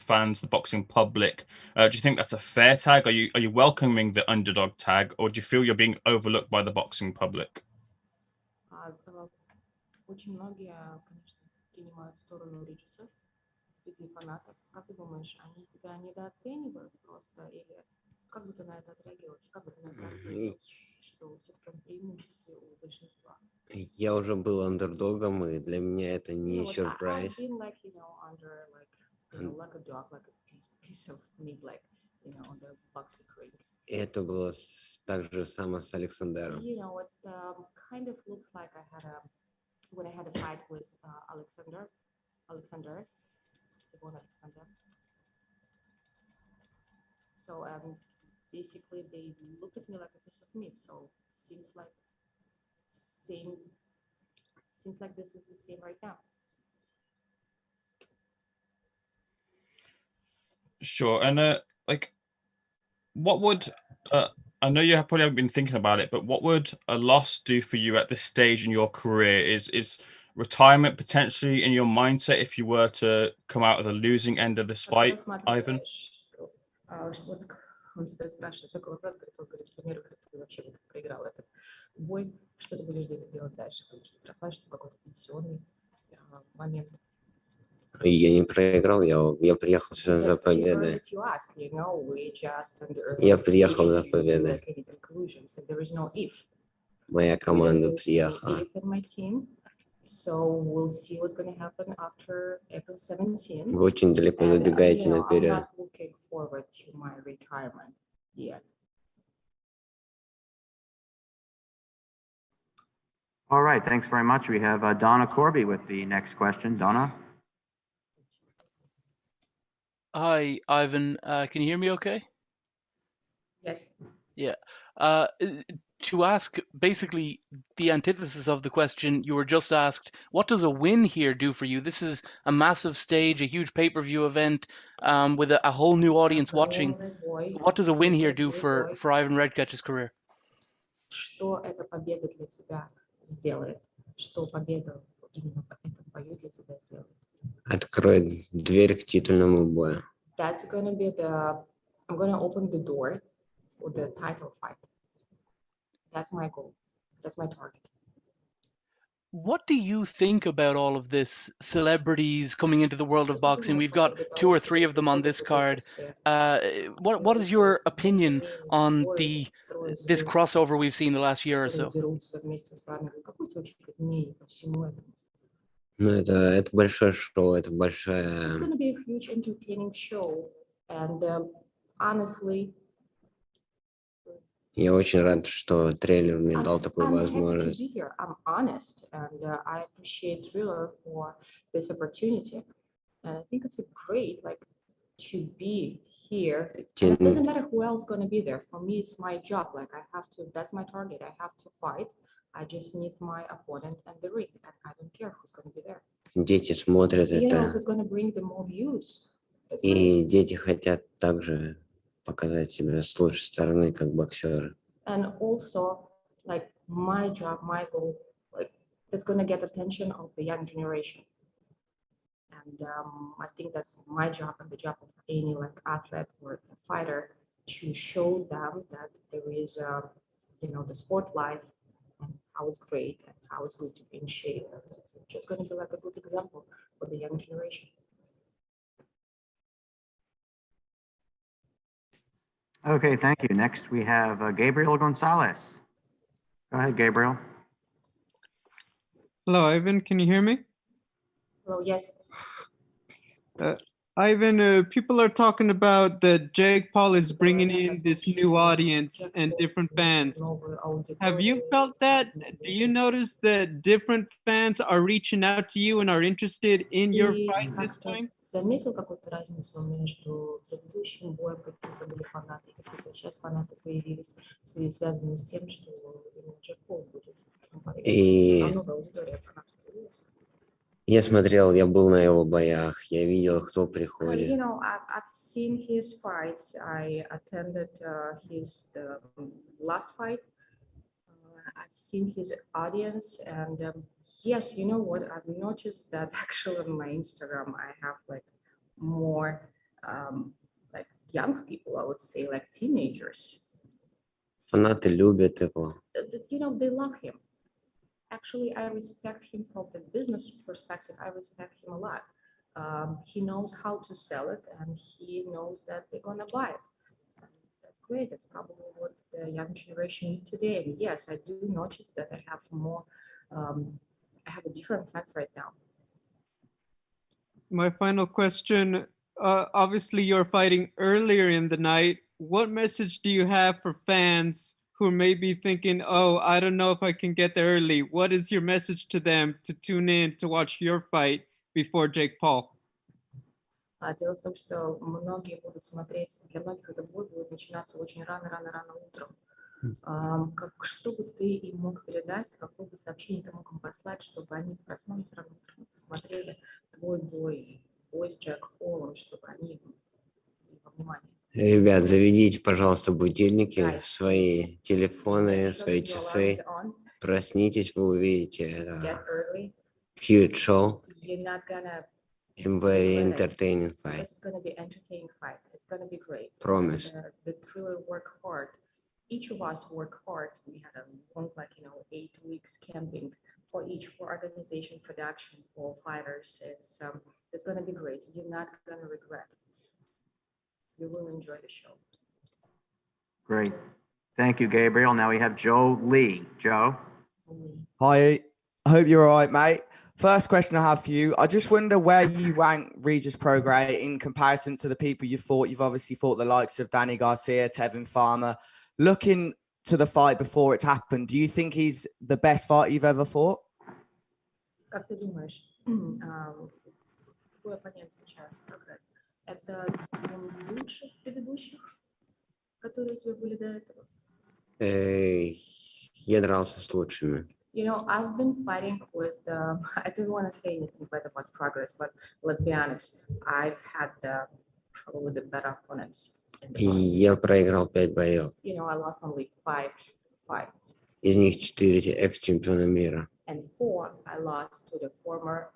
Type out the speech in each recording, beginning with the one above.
fans, the boxing public. Do you think that's a fair tag? Are you welcoming the underdog tag, or do you feel you're being overlooked by the boxing public? Очень многие, конечно, принимают сторону режиссеров среди фанатов. Как ты думаешь, они тебя недооценивают просто, или как бы ты на это отреагировал? Как бы ты на это ответил, что все-таки он преимуществе у большинства? Я уже был андердогом, и для меня это не сюрприз. I've been like, under like a dog, like a piece of meat, like, on the boxing ring. И это было так же самое с Александром. It's kind of looks like when I had a fight with Alexander. So basically they look at me like a piece of meat. So seems like this is the same right now. Sure. And like, what would I know you probably haven't been thinking about it, but what would a loss do for you at this stage in your career? Is retirement potentially in your mindset if you were to come out of the losing end of this fight, Ivan? Он тебя спрашивает такой вопрос, говорит, примеру, как ты вообще проиграл этот бой, что ты будешь делать дальше? Потому что ты рассматриваешь какой-то пенсионный момент. Я не проиграл, я приехал сюда за победой. Я приехал за победой. Моя команда приехала. So we'll see what's going to happen after April 17. Вы очень далеко забегаете наперед. I'm not looking forward to my retirement yet. All right, thanks very much. We have Donna Corby with the next question. Donna? Hi, Ivan. Can you hear me okay? Yes. Yeah. To ask basically the antithesis of the question you were just asked, what does a win here do for you? This is a massive stage, a huge pay-per-view event with a whole new audience watching. What does a win here do for Ivan Redkach's career? Что эта победа для тебя сделает? Что победа именно в этом бою для тебя сделает? Откроет дверь к титульному бою. That's gonna be I'm gonna open the door for the title fight. That's my goal. That's my target. What do you think about all of this? Celebrities coming into the world of boxing. We've got 2 or 3 of them on this card. What is your opinion on this crossover we've seen the last year or so? Ну, это большое шоу, это большая... It's going to be a huge entertaining show, and honestly, Я очень рад, что трейлер мне дал такую возможность. I'm honest, and I appreciate Triller for this opportunity, and I think it's a great to be here. And it doesn't matter who else is going to be there. For me, it's my job. I have to. That's my target. I have to fight. I just need my opponent and the ring, and I don't care who's going to be there. Дети смотрят это. Who's going to bring the more views. И дети хотят также показать себя с лучшей стороны, как боксеры. And also, my job, my goal, that's going to get attention of the young generation. And I think that's my job and the job of any athlete or fighter to show them that there is, the sport life and how it's great and how it's good to be in shape. It's just going to be a good example for the young generation. Okay, thank you. Next, we have Gabriel Gonzalez. Go ahead, Gabriel. Hello, Ivan. Can you hear me? Hello, yes. Ivan, people are talking about that Jake Paul is bringing in this new audience and different fans. Have you felt that? Do you notice that different fans are reaching out to you and are interested in your fight this time? Заметил какую-то разницу между предыдущим боем, какие были фанаты, какие сейчас фанаты появились, в связи связанные с тем, что Джек Пол будет. Новая аудитория фанатов появилась. Я смотрел, я был на его боях, я видел, кто приходит. I've seen his fights. I attended his last fight. I've seen his audience, and yes, you know what? I've noticed that actually on my Instagram, I have more like young people, I would say, like teenagers. Фанаты любят его. You know, they love him. Actually, I respect him from the business perspective. I respect him a lot. He knows how to sell it, and he knows that they're gonna buy it. And that's great. That's probably what the young generation need today. And yes, I do notice that I have more. I have a different fans right now. My final question, obviously you're fighting earlier in the night. What message do you have for fans who may be thinking, oh, I don't know if I can get there early? What is your message to them to tune in to watch your fight before Jake Paul? Дело в том, что многие будут смотреть, для многих этот бой будет начинаться очень рано утром. Что бы ты им мог передать, какое бы сообщение ты мог им послать, чтобы они проснулись рано утром, посмотрели твой бой с Джек Полом, чтобы они во внимание. Ребят, заведите, пожалуйста, будильники, свои телефоны, свои часы. Проснитесь, вы увидите это huge show. And very entertaining fight. It's going to be entertaining fight. It's going to be great. Promise. The Triller work hard. Each of us work hard. We had a long, 8 weeks camping for organization, production, for fighters. It's going to be great. You're not going to regret. You will enjoy the show. Great. Thank you, Gabriel. Now we have Joe Lee. Joe. Hi, I hope you're all right, mate. First question I have for you. I just wonder where you rank Regis Prograis in comparison to the people you fought. You've obviously fought the likes of Danny Garcia, Tevin Farmer. Looking to the fight before it's happened, do you think he's the best fight you've ever fought? Как ты думаешь, твой оппонент сейчас Прогресс, это он лучше предыдущих, которые у тебя были до этого? Я дрался с лучшими. You know, I've been fighting with I didn't want to say anything bad about Progress, but let's be honest, I've had probably the better opponents. Я проиграл 5 боев. You know, I lost only 5 fights. Из них 4 экс-чемпиона мира. And 4 I lost to the former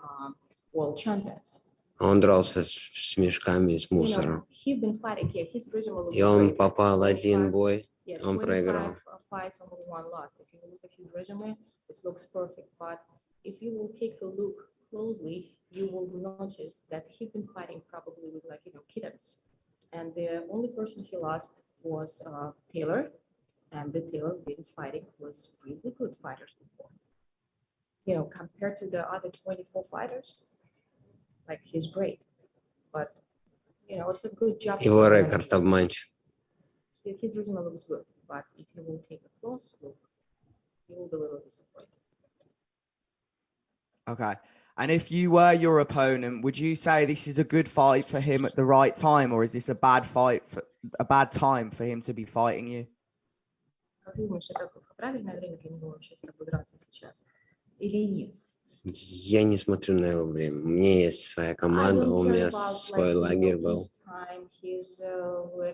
world champions. Он дрался с мешками, с мусором. He's been fighting here. His resume looks И он great. попал один бой, Yeah, он проиграл. 25 fights, only 1 lost. If you look at his resume, it looks perfect. But if you will take a look closely, you will notice that he's been fighting probably with kittens. And the only person he lost was Taylor, and the Taylor been fighting was really good fighters before. You know, compared to the other 24 fighters, he's great. But you know, it's a good job. Его рекорд обманчив. His resume looks good, but if you will take a close look, you will be a little disappointed. Okay. And if you were your opponent, would you say this is a good fight for him at the right time, or is this a bad time for him to be fighting you? Как ты думаешь, это правильное время для него вообще с тобой драться сейчас? Или нет? Я не смотрю на его время. У меня есть своя команда, у меня свой лагерь был. His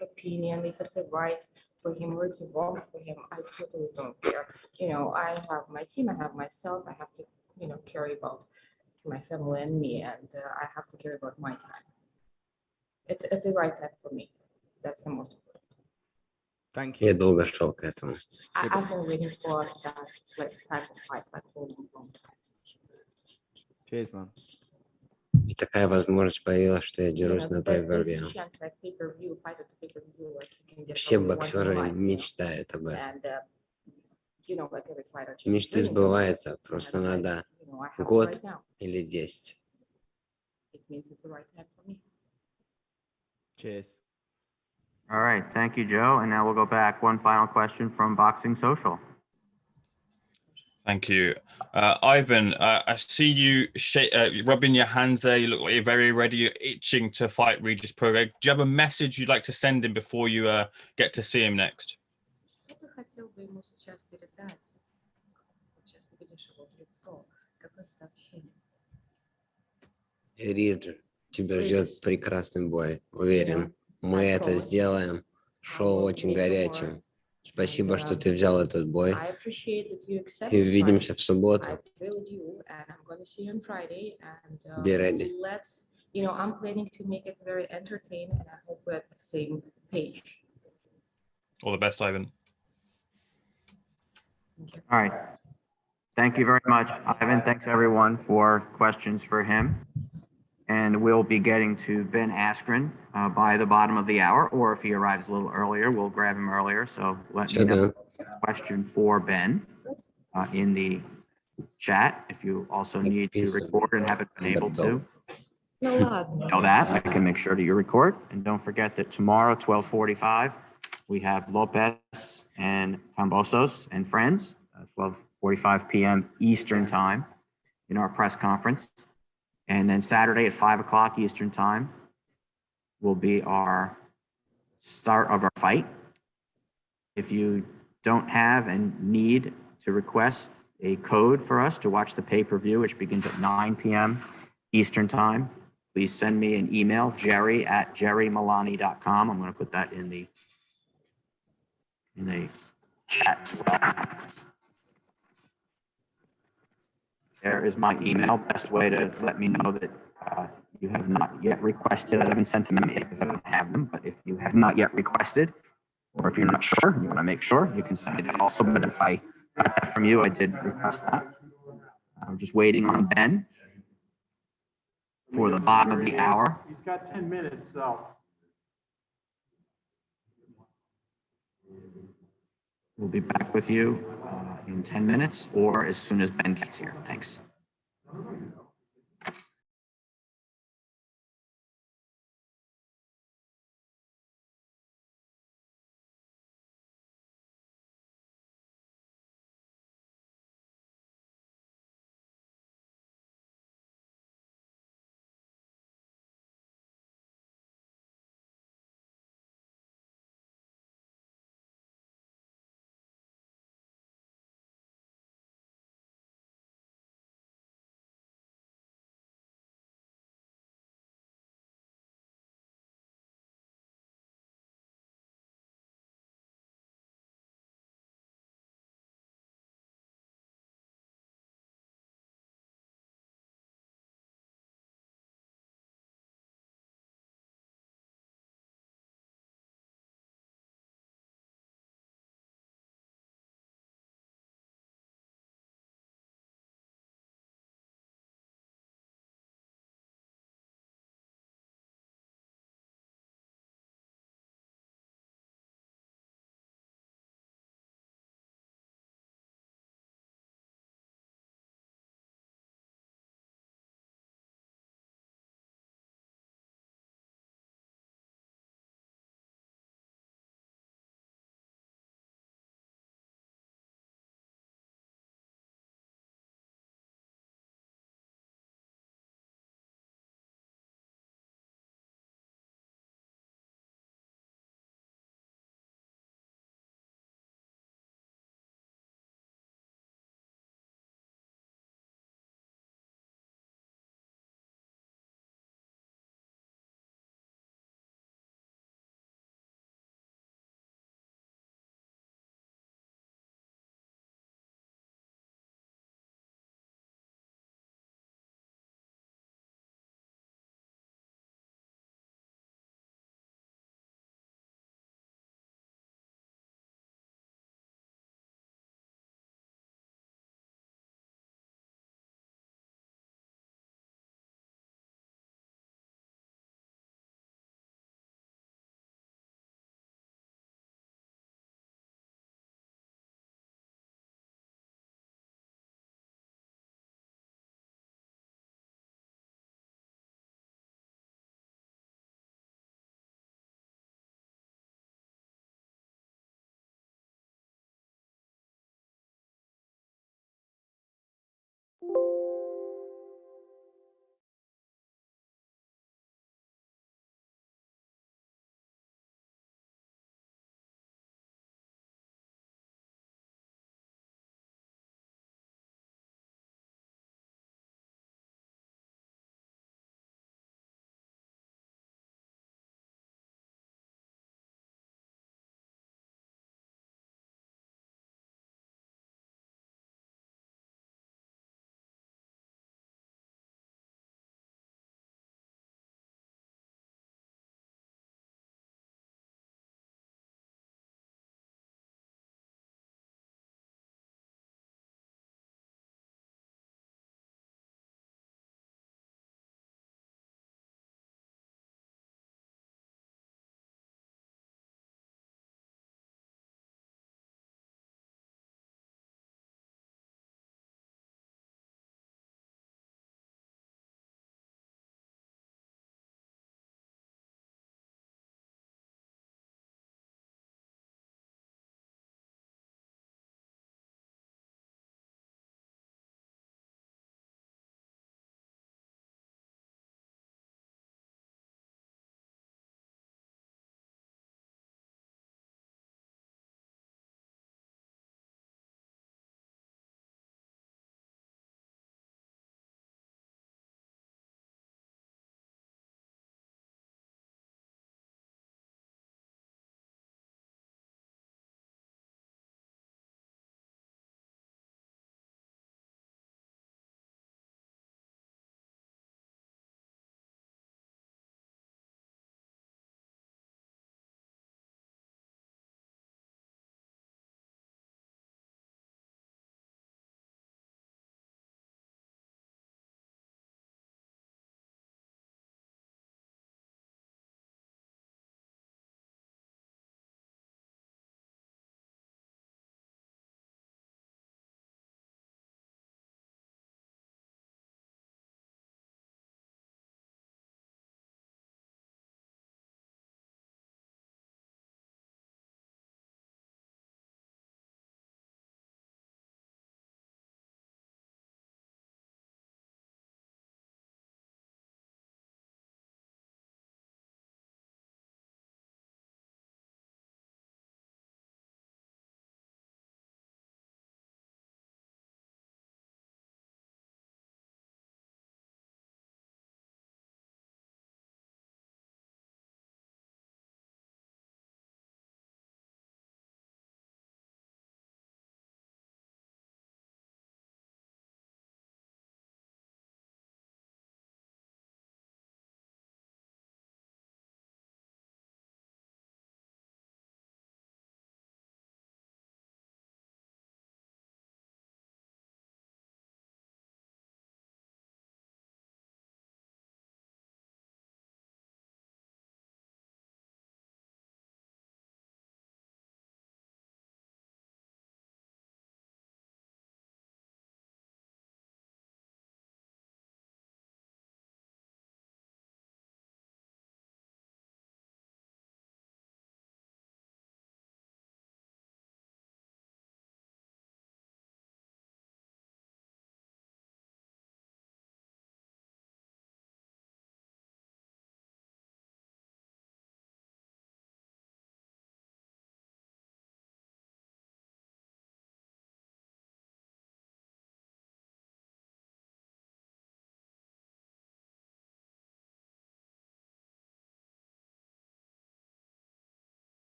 opinion, if it's right for him or it's wrong for him, I totally don't care. You know, I have my team, I have myself, I have to, care about my family and me, and I have to care about my time. It's the right time for me. That's the most important. Thank you. Я долго шел к этому. I've been waiting for that type of fight for a long time. Cheers, man. И такая возможность появилась, что я дерусь на pay-per-view. Все боксеры мечтают об этом. Мечты сбываются, просто надо год или 10. Cheers. All right. Thank you, Joe. And now we'll go back. One final question from Boxing Social. Thank you. Ivan, I see you rubbing your hands there. You look like you're very ready. You're itching to fight Regis Prograis. Do you have a message you'd like to send him before you get to see him next? Риджер, тебя ждет прекрасный бой. Уверен, мы это сделаем. Шоу очень горячее. Спасибо, что ты взял этот бой. И увидимся в субботу. Be ready. I'm planning to make it very entertaining, and I hope we're at the same page. All the best, Ivan. All right. Thank you very much, Ivan. Thanks everyone for questions for him. And we'll be getting to Ben Askren by the bottom of the hour, or if he arrives a little earlier, we'll grab him earlier. So let me know a question for Ben in the chat. If you also need to record and haven't been able to, know that I can make sure that you record. And don't forget that tomorrow, 12:45, we have Lopez and Cambosos and friends, 12:45 p.m. Eastern time in our press conference. And then Saturday at 5 o'clock Eastern time will be our start of our fight. If you don't have and need to request a code for us to watch the pay-per-view, which begins at 9 p.m. Eastern time, please send me an email, jerry@jerrymilani.com. I'm going to put that in the chat as well. There is my email. Best way to let me know that you have not yet requested. I haven't sent them in because I don't have them. But if you have not yet requested, or if you're not sure, you want to make sure, you can send me that also. But if I got that from you, I did request that. I'm just waiting on Ben for the bottom of the hour. He's got 10 minutes, though. We'll be back with you in 10 minutes or as soon as Ben gets here. Thanks.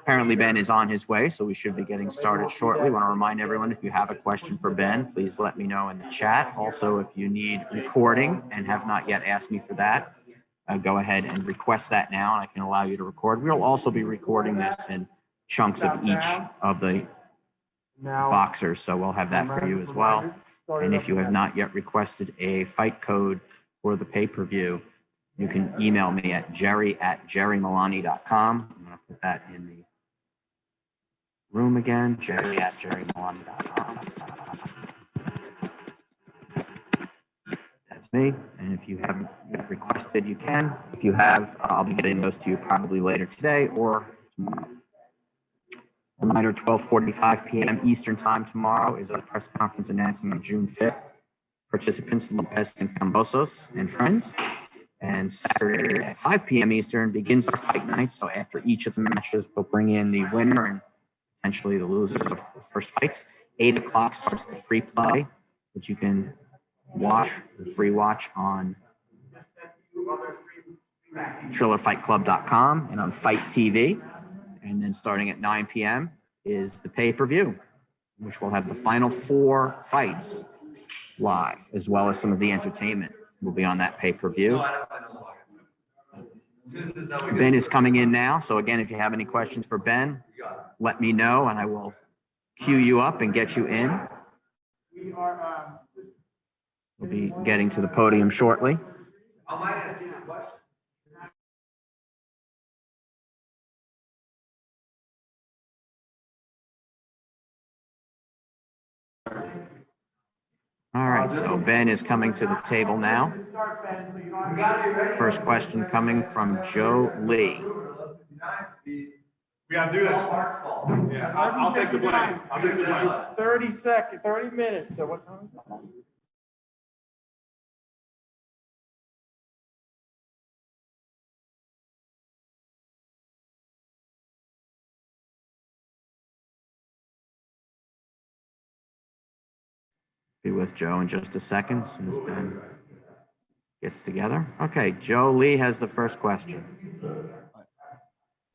Apparently Ben is on his way, so we should be getting started shortly. I want to remind everyone, if you have a question for Ben, please let me know in the chat. Also, if you need recording and have not yet asked me for that, go ahead and request that now, and I can allow you to record. We'll also be recording this in chunks of each of the boxers, so we'll have that for you as well. And if you have not yet requested a fight code for the pay-per-view, you can email me at jerry@jerrymilani.com. I'm going to put that in the room again, jerry@jerrymilani.com. That's me. And if you haven't yet requested, you can. If you have, I'll be getting those to you probably later today or tomorrow. Reminder, 12:45 p.m. Eastern Time tomorrow is a press conference announcement on June 5th. Participants, Lopez and Cambosos and friends. And Saturday at 5 p.m. Eastern begins our fight night. So after each of the matches, we'll bring in the winner and potentially the loser of the first fights. 8 o'clock starts the free play, which you can watch, the free watch on TrillerFightClub.com and on Fight TV. And then starting at 9 p.m. is the pay-per-view, which will have the final 4 fights live, as well as some of the entertainment will be on that pay-per-view. Ben is coming in now. So again, if you have any questions for Ben, let me know and I will queue you up and get you in. We'll be getting to the podium shortly. All right, so Ben is coming to the table now. First question coming from Joe Lee. We gotta do this. Yeah, I'll take the blame. I'll take the blame. 30 seconds, 30 minutes. So what time? Be with Joe in just a second as soon as Ben gets together. Okay, Joe Lee has the first question.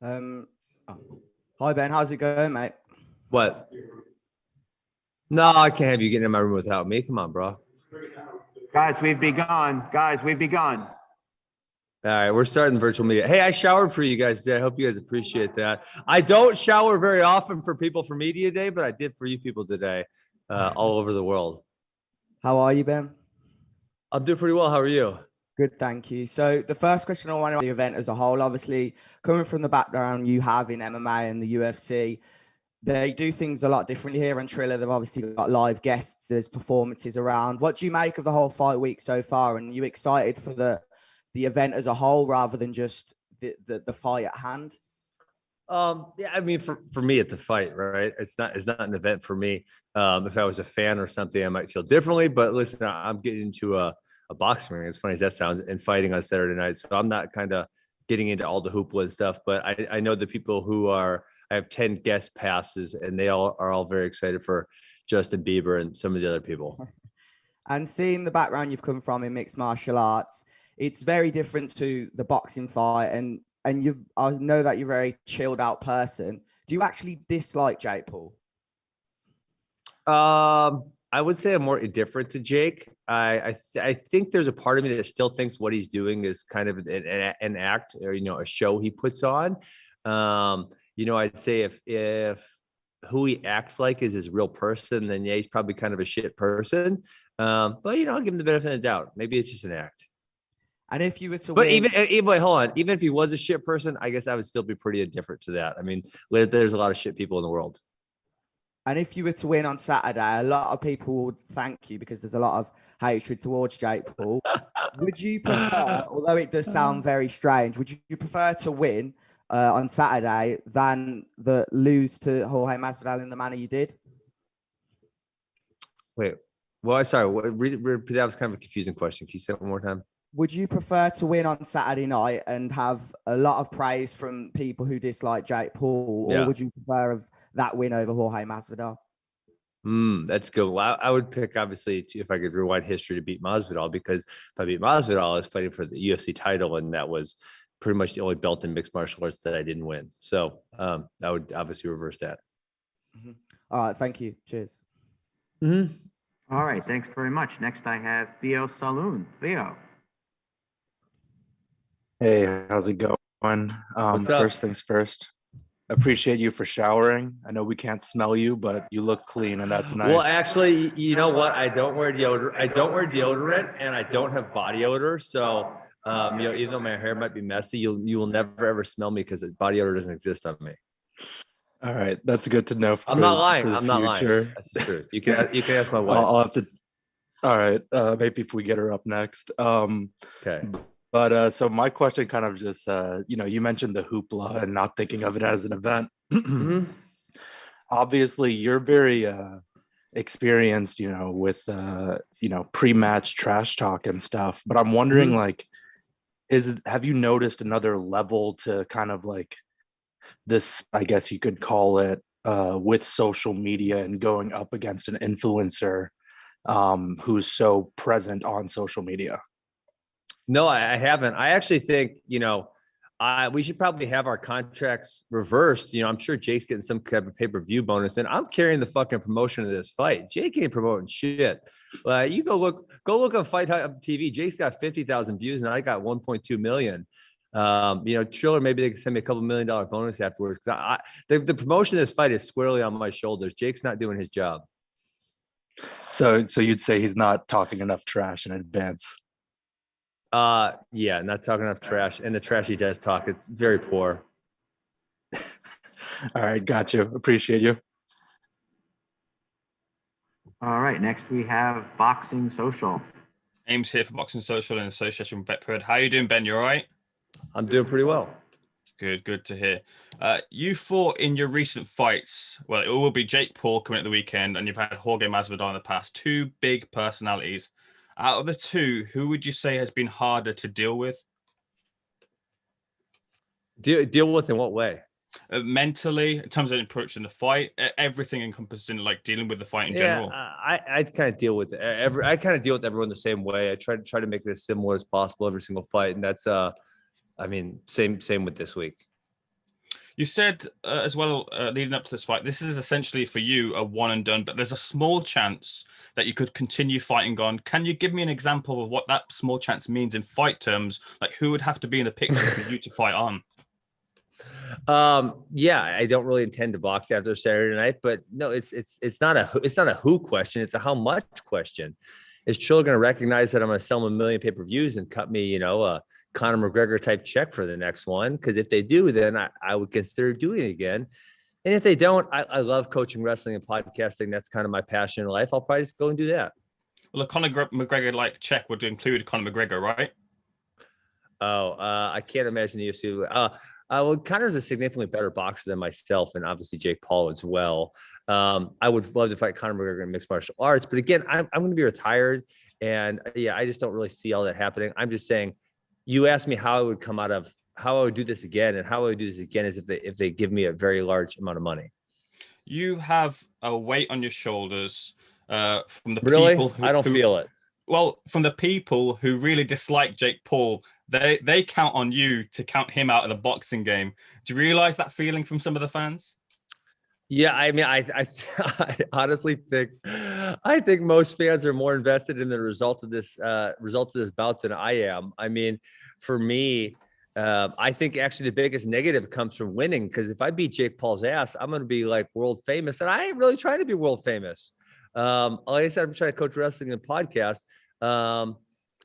Hi Ben, how's it going, mate? What? No, I can't have you getting in my room without me. Come on, bro. Guys, we've begun. Guys, we've begun. All right, we're starting virtual media. Hey, I showered for you guys today. I hope you guys appreciate that. I don't shower very often for people for media day, but I did for you people today, all over the world. How are you, Ben? I'm doing pretty well. How are you? Good, thank you. So the first question I want to the event as a whole, obviously coming from the background you have in MMA and the UFC, they do things a lot differently here on Triller. They've obviously got live guests, there's performances around. What do you make of the whole fight week so far? And are you excited for the event as a whole rather than just the fight at hand? Yeah, I mean, for me, it's a fight, right? It's not an event for me. If I was a fan or something, I might feel differently. But listen, I'm getting into a boxing ring, as funny as that sounds, and fighting on Saturday night. So I'm not kind of getting into all the hoopla and stuff. But I know the people who are. I have 10 guest passes, and they are all very excited for Justin Bieber and some of the other people. And seeing the background you've come from in mixed martial arts, it's very different to the boxing fight. And I know that you're a very chilled out person. Do you actually dislike Jake Paul? I would say I'm more indifferent to Jake. I think there's a part of me that still thinks what he's doing is kind of an act or, a show he puts on. I'd say if who he acts like is his real person, then yeah, he's probably kind of a shit person. But I'll give him the benefit of the doubt. Maybe it's just an act. And if you were to but win... even hold on, even if he was a shit person, I guess I would still be pretty indifferent to that. I mean, there's a lot of shit people in the world. And if you were to win on Saturday, a lot of people would thank you because there's a lot of hatred towards Jake Paul. Would you prefer, although it does sound very strange, would you prefer to win on Saturday than lose to Jorge Masvidal in the manner you did? Wait, well, sorry. That was kind of a confusing question. Can you say it one more time? would you prefer to win on Saturday night and have a lot of praise from people who dislike Jake Paul, or would you prefer that win over Jorge Masvidal? That's good. Well, I would pick, obviously, if I could rewind history, to beat Masvidal, because if I beat Masvidal, I was fighting for the UFC title, and that was pretty much the only belt in mixed martial arts that I didn't win. So I would obviously reverse that. All right, thank you. Cheers. All right, thanks very much. Next, I have Theo Saloon. Theo. Hey, how's it going? What's up? First things first. Appreciate you for showering. I know we can't smell you, but you look clean, and that's nice. Well, actually, you know what? I don't wear deodorant, and I don't have body odor. So, even though my hair might be messy, you will never ever smell me because body odor doesn't exist on me. All right, that's good to know. I'm not lying. I'm not lying. That's the truth. You can ask my wife. I'll have to. All right, maybe if we get her up next. Okay. But so my question kind of just, you mentioned the hoopla and not thinking of it as an event. Obviously, you're very experienced, with, pre-match trash talk and stuff. But I'm wondering, have you noticed another level to kind of like this, I guess you could call it, with social media and going up against an influencer who's so present on social media? No, I haven't. I actually think, we should probably have our contracts reversed. I'm sure Jake's getting some kind of pay-per-view bonus, and I'm carrying the fucking promotion of this fight. Jake ain't promoting shit. You go look on Fight Hub TV. Jake's got 50,000 views, and I got 1.2 million. Triller, maybe they can send me a couple $1 million bonus afterwards, because the promotion of this fight is squarely on my shoulders. Jake's not doing his job. So you'd say he's not talking enough trash in advance? Yeah, not talking enough trash, and the trash he does talk, it's very poor. All right, got you. Appreciate you. All right, next we have Boxing Social. Ames here for Boxing Social in association with Betfred. How are you doing, Ben? You all right? I'm doing pretty well. Good to hear. You fought in your recent fights. Well, it will be Jake Paul coming at the weekend, and you've had Jorge Masvidal in the past. Two big personalities. Out of the two, who would you say has been harder to deal with? Deal with in what way? Mentally, in terms of approaching the fight, everything encompassing like dealing with the fight in general. I kind of deal with I kind of deal with everyone the same way. I try to make it as similar as possible every single fight, and that's same with this week. You said as well, leading up to this fight, this is essentially for you a one and done, but there's a small chance that you could continue fighting on. Can you give me an example of what that small chance means in fight terms? Like, who would have to be in the picture for you to fight on? I don't really intend to box after Saturday night, but no, it's not a who question, it's a how much question. Is Trill going to recognize that I'm going to sell him 1 million pay-per-views and cut me, a Conor McGregor type check for the next one? Because if they do, then I would consider doing it again. And if they don't, I love coaching wrestling and podcasting. That's kind of my passion in life. I'll probably just go and do that. Well, a Conor McGregor like check would include Conor McGregor, right? Oh, I can't imagine the UFC. Well, Conor's a significantly better boxer than myself, and obviously Jake Paul as well. I would love to fight Conor McGregor in mixed martial arts, but again, I'm going to be retired, and I just don't really see all that happening. I'm just saying, you asked me how I would do this again, and how I would do this again is if they give me a very large amount of money. You have a weight on your shoulders from the people who I don't feel it. Well, from the people who really dislike Jake Paul. They count on you to count him out of the boxing game. Do you realize that feeling from some of the fans? Yeah, I mean, I honestly think most fans are more invested in the result of this bout than I am. I mean, for me, I think actually the biggest negative comes from winning, because if I beat Jake Paul's ass, I'm going to be like world famous, and I ain't really trying to be world famous. Like I said, I'm trying to coach wrestling and podcast.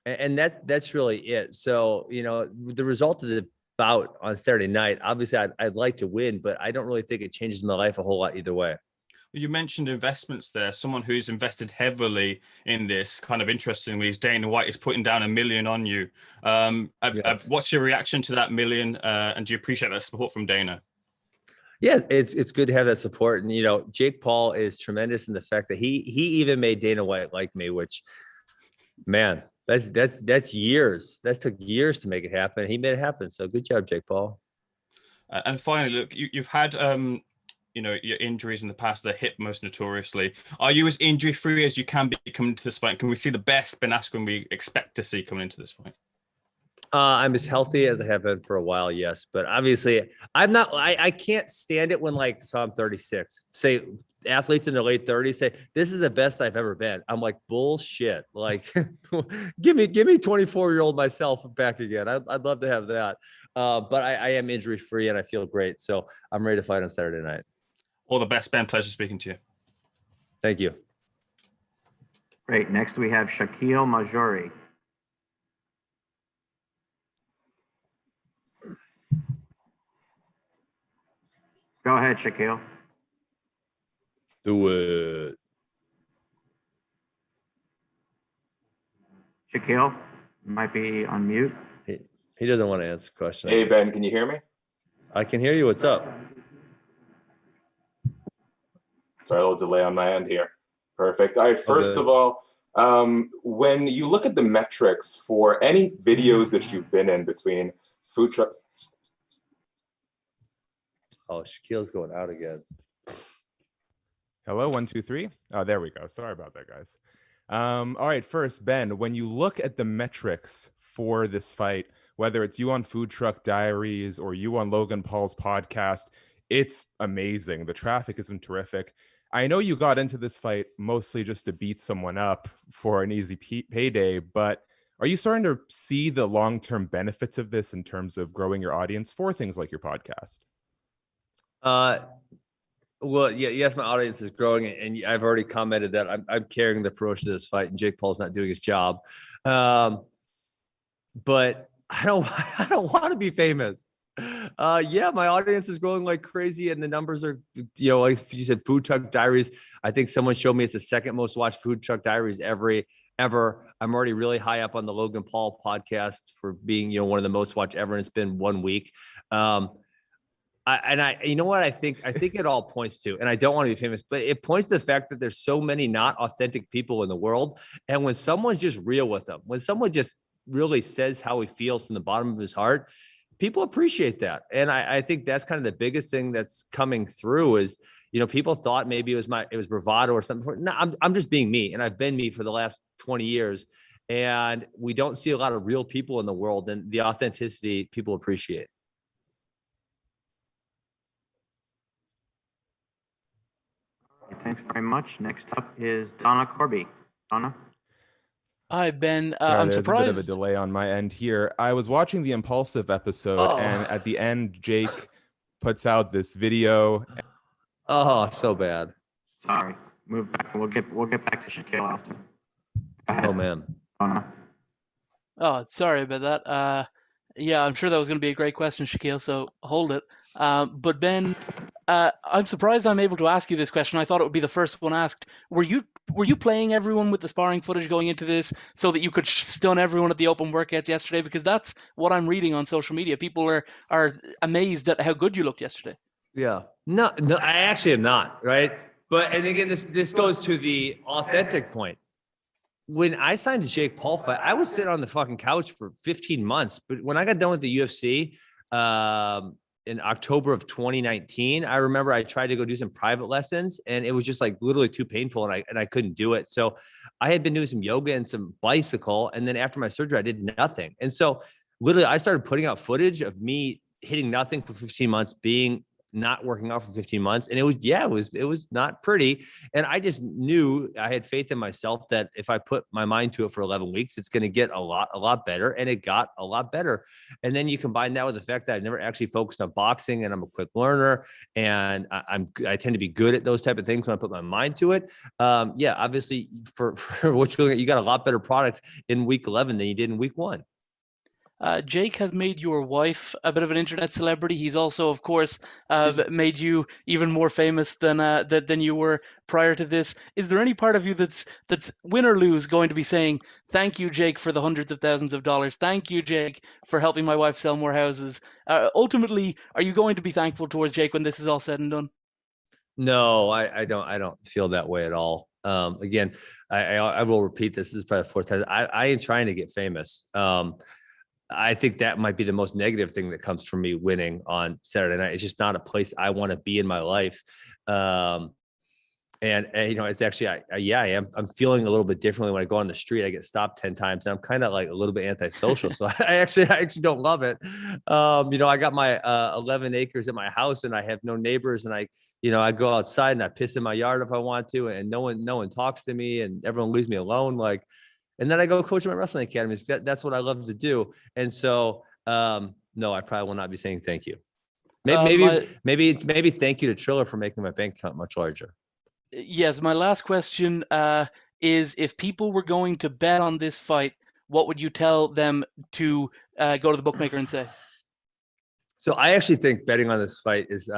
And that's really it. So, the result of the bout on Saturday night, obviously I'd like to win, but I don't really think it changes my life a whole lot either way. You mentioned investments there. Someone who's invested heavily in this, kind of interestingly, is Dana White, is putting down $1 million on you. Yes. What's your reaction to that $1 million? And do you appreciate that support from Dana? Yeah, it's good to have that support. And, Jake Paul is tremendous in the fact that he even made Dana White like me, which, man, That's years. That took years to make it happen. He made it happen. So good job, Jake Paul. And finally, look, you've had your injuries in the past, the hip most notoriously. Are you as injury free as you can be coming into this fight? Can we see the best Ben Askren we expect to see coming into this fight? I'm as healthy as I have been for a while, yes. But obviously, I'm not. I can't stand it when so I'm 36. Say athletes in their late 30s say this is the best I've ever been. I'm like bullshit. Like, give me 24-year-old myself back again. I'd love to have that. But I am injury free and I feel great. So I'm ready to fight on Saturday night. All the best, Ben. Pleasure speaking to you. Thank you. Great. Next we have Shaquille Majori. Go ahead, Shaquille. Do it. Shaquille, you might be on mute. He doesn't want to answer the question. Hey, Ben, can you hear me? I can hear you. What's up? Sorry, a little delay on my end here. Perfect. All right, first of all, when you look at the metrics for any videos that you've been in between food truck. Oh, Shaquille's going out again. Hello, 1, 2, 3. Oh, there we go. Sorry about that, guys. All right, first, Ben, when you look at the metrics for this fight, whether it's you on Food Truck Diaries or you on Logan Paul's podcast, it's amazing. The traffic has been terrific. I know you got into this fight mostly just to beat someone up for an easy payday, but are you starting to see the long-term benefits of this in terms of growing your audience for things like your podcast? Well, yeah, yes, my audience is growing, and I've already commented that I'm carrying the promotion of this fight, and Jake Paul's not doing his job. But I don't want to be famous. Yeah, my audience is growing like crazy, and the numbers are, like you said, Food Truck Diaries. I think someone showed me it's the second most watched Food Truck Diaries ever. I'm already really high up on the Logan Paul podcast for being, one of the most watched ever, and it's been 1 week. You know what I think it all points to, and I don't want to be famous, but it points to the fact that there's so many not authentic people in the world. And when someone's just real with them, when someone just really says how he feels from the bottom of his heart, people appreciate that. And I think that's kind of the biggest thing that's coming through is, people thought maybe it was bravado or something. No, I'm just being me. And I've been me for the last 20 years. And we don't see a lot of real people in the world, and the authenticity people appreciate. Thanks very much. Next up is Donna Corby. Donna? Hi, Ben. I'm There's surprised. a bit of a delay on my end here. I was watching the Impulsive episode, and at the end, Jake puts out this video. Oh, so bad. Sorry. Move back. We'll get back to Shaquille after. Oh, man. Donna. Oh, sorry about that. Yeah, I'm sure that was going to be a great question, Shaquille, so hold it. But Ben, I'm surprised I'm able to ask you this question. I thought it would be the first one asked. Were you playing everyone with the sparring footage going into this so that you could stun everyone at the open workouts yesterday? Because that's what I'm reading on social media. People are amazed at how good you looked yesterday. Yeah. No, I actually am not, right? But, and again, this goes to the authentic point. When I signed the Jake Paul fight, I was sitting on the fucking couch for 15 months. But when I got done with the UFC in October of 2019, I remember I tried to go do some private lessons, and it was just like literally too painful, and I couldn't do it. So I had been doing some yoga and some bicycle, and then after my surgery, I did nothing. And so literally, I started putting out footage of me hitting nothing for 15 months, being not working out for 15 months. And it was not pretty. And I just knew, I had faith in myself that if I put my mind to it for 11 weeks, it's going to get a lot better. And it got a lot better. And then you combine that with the fact that I never actually focused on boxing, and I'm a quick learner, and I tend to be good at those type of things when I put my mind to it. Yeah, obviously for what you're looking at, you got a lot better product in week 11 than you did in week 1. Jake has made your wife a bit of an internet celebrity. He's also, of course, made you even more famous than you were prior to this. Is there any part of you that's win or lose going to be saying, thank you, Jake, for the hundreds of thousands of dollars. Thank you, Jake, for helping my wife sell more houses. Ultimately, are you going to be thankful towards Jake when this is all said and done? No, I don't feel that way at all. Again, I will repeat this. This is probably the fourth time. I ain't trying to get famous. I think that might be the most negative thing that comes from me winning on Saturday night. It's just not a place I want to be in my life. And you know, it's actually, I am. I'm feeling a little bit differently when I go on the street. I get stopped 10 times, and I'm kind of like a little bit antisocial. So I actually don't love it. You know, I got my 11 acres at my house, and I have no neighbors, and I go outside and I piss in my yard if I want to, and no one talks to me, and everyone leaves me alone. Like, and then I go coach my wrestling academies. That's what I love to do. And so, no, I probably will not be saying thank you. Maybe thank you to Triller for making my bank account much larger. Yes, my last question is, if people were going to bet on this fight, what would you tell them to go to the bookmaker and say? So I actually think betting on this fight is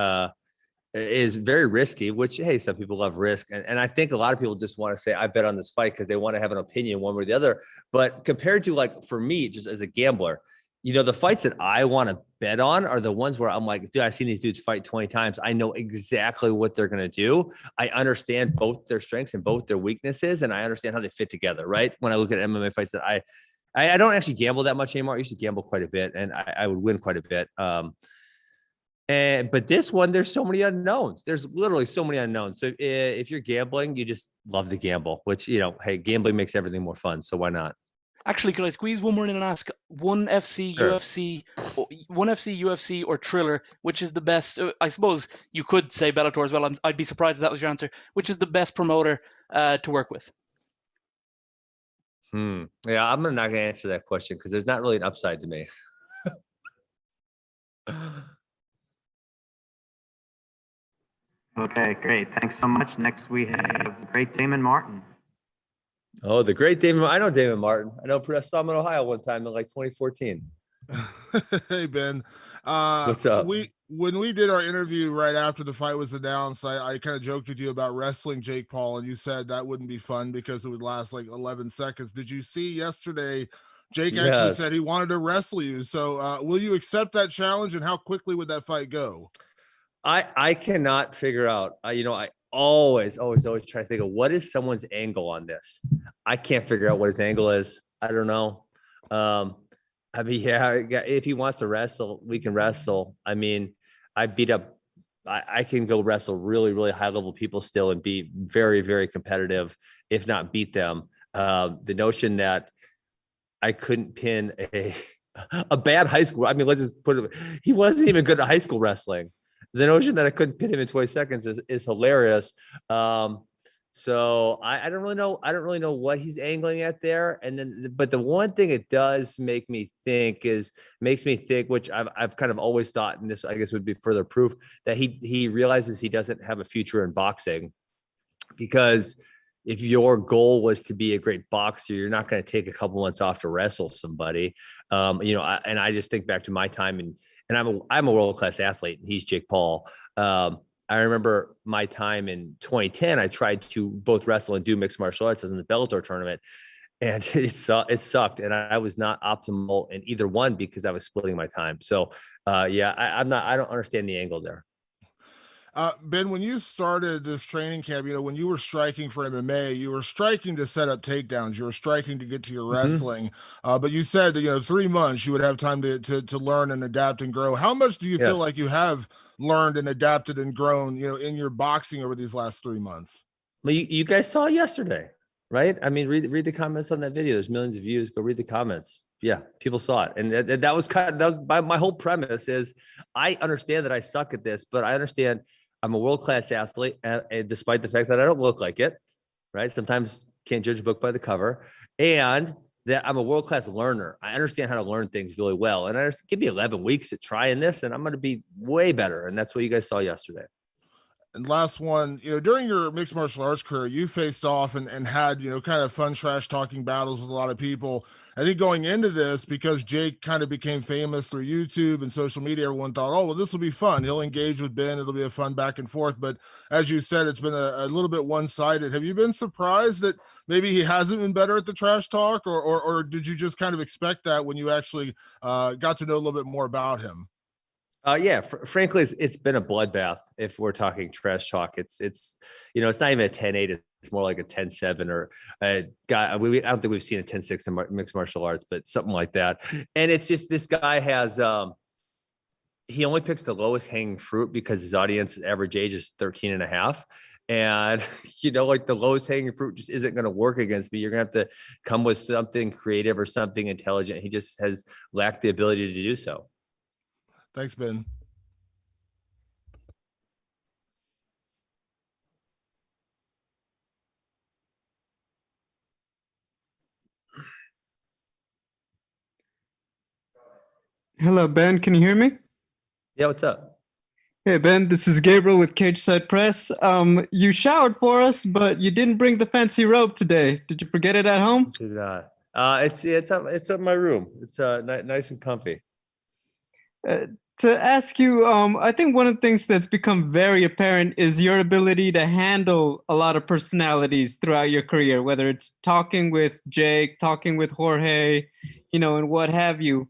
very risky, which, hey, some people love risk. And I think a lot of people just want to say, I bet on this fight because they want to have an opinion one way or the other. But compared to, like, for me, just as a gambler, you know, the fights that I want to bet on are the ones where I'm like, dude, I've seen these dudes fight 20 times. I know exactly what they're going to do. I understand both their strengths and both their weaknesses, and I understand how they fit together, right? When I look at MMA fights that I don't actually gamble that much anymore. I used to gamble quite a bit, and I would win quite a bit. But this one, there's so many unknowns. There's literally so many unknowns. So if you're gambling, you just love to gamble, which, you know, hey, gambling makes everything more fun. So why not? Actually, could I squeeze one more in and ask one FC, Sure. UFC, or Triller, which is the best? I suppose you could say Bellator as well. I'd be surprised if that was your answer. Which is the best promoter to work with? Yeah, I'm not going to answer that question because there's not really an upside to me. Okay, great. Thanks so much. Next, we have the great Damon Martin. Oh, the great Damon. I know Damon Martin. I saw him in Ohio one time in like 2014. Hey, Ben. What's up? When we did our interview right after the fight was announced, I kind of joked with you about wrestling Jake Paul, and you said that wouldn't be fun because it would last like 11 seconds. Did you see yesterday? Jake actually said he wanted to wrestle you. So will you accept that challenge, and how quickly would that fight go? I cannot figure out. I always try to think of what is someone's angle on this. I can't figure out what his angle is. I don't know. I mean, yeah, if he wants to wrestle, we can wrestle. I mean, I can go wrestle really, really high level people still and be very, very competitive, if not beat them. The notion that I couldn't pin a bad high school. I mean, let's just put it. He wasn't even good at high school wrestling. The notion that I couldn't pin him in 20 seconds is hilarious. So I don't really know. I don't really know what he's angling at there. And then, but the one thing it does makes me think, which I've kind of always thought, and this I guess would be further proof that he realizes he doesn't have a future in boxing, because if your goal was to be a great boxer, you're not going to take a couple months off to wrestle somebody. And I just think back to my time, and I'm a world-class athlete, and he's Jake Paul. I remember my time in 2010, I tried to both wrestle and do mixed martial arts as in the Bellator tournament. And it sucked. And I was not optimal in either one because I was splitting my time. So I don't understand the angle there. Ben, when you started this training camp, when you were striking for MMA, you were striking to set up takedowns. You were striking to get to your wrestling. But you said that, 3 months you would have time to learn and adapt and grow. How much do you feel like you have learned and adapted and grown, in your boxing over these last 3 months? Well, you guys saw yesterday, right? I mean, read the comments on that video. There's millions of views. Go read the comments. Yeah, people saw it. And that was my whole premise is I understand that I suck at this, but I understand I'm a world-class athlete, and despite the fact that I don't look like it, right? Sometimes can't judge a book by the cover, and that I'm a world-class learner. I understand how to learn things really well. And I just give me 11 weeks at trying this, and I'm going to be way better. And that's what you guys saw yesterday. And last one, during your mixed martial arts career, you faced off and had, kind of fun trash talking battles with a lot of people. I think going into this, because Jake kind of became famous through YouTube and social media, everyone thought, oh, well, this will be fun. He'll engage with Ben. It'll be a fun back and forth. But as you said, it's been a little bit one-sided. Have you been surprised that maybe he hasn't been better at the trash talk, or did you just kind of expect that when you actually got to know a little bit more about him? Yeah, frankly, it's been a bloodbath. If we're talking trash talk, it's it's not even a 10-8. It's more like a 10-7 or a guy. I don't think we've seen a 10-6 in mixed martial arts, but something like that. And it's just this guy has he only picks the lowest hanging fruit because his audience average age is 13 and a half. And, like the lowest hanging fruit just isn't going to work against me. You're going to have to come with something creative or something intelligent. He just has lacked the ability to do so. Thanks, Ben. Hello, Ben. Can you hear me? Yeah, what's up? Hey, Ben. This is Gabriel with Cage Side Press. You showered for us, but you didn't bring the fancy robe today. Did you forget it at home? It's up my room. It's nice and comfy. To ask you, I think one of the things that's become very apparent is your ability to handle a lot of personalities throughout your career, whether it's talking with Jake, talking with Jorge, and what have you.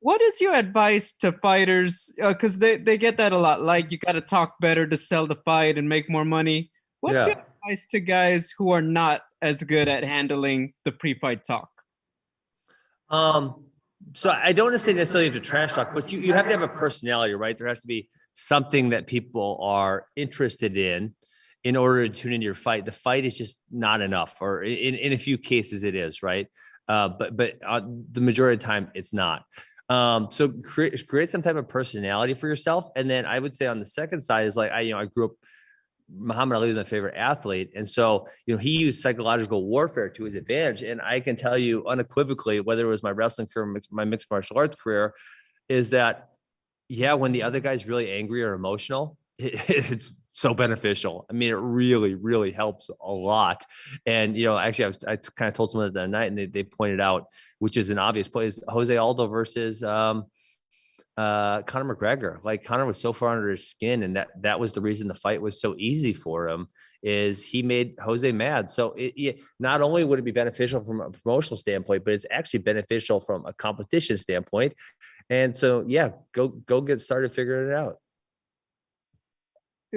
What is your advice to fighters? Because they get that a lot. Like, you got to talk better to sell the fight and make more money. What's your advice to guys who are not as good at handling the pre-fight talk? So I don't necessarily have to trash talk, but you have to have a personality, right? There has to be something that people are interested in order to tune into your fight. The fight is just not enough, or in a few cases it is, right? But the majority of the time it's not. So create some type of personality for yourself. And then I would say on the second side is like, I grew up, Muhammad Ali was my favorite athlete. And so, he used psychological warfare to his advantage. And I can tell you unequivocally, whether it was my wrestling career or my mixed martial arts career, is that, when the other guy's really angry or emotional, it's so beneficial. I mean, it really, really helps a lot. And, actually I kind of told someone that night, and they pointed out, which is an obvious point, is Jose Aldo versus Conor McGregor. Like, Conor was so far under his skin, and that was the reason the fight was so easy for him, is he made Jose mad. So it not only would it be beneficial from a promotional standpoint, but it's actually beneficial from a competition standpoint. And so, go get started figuring it out.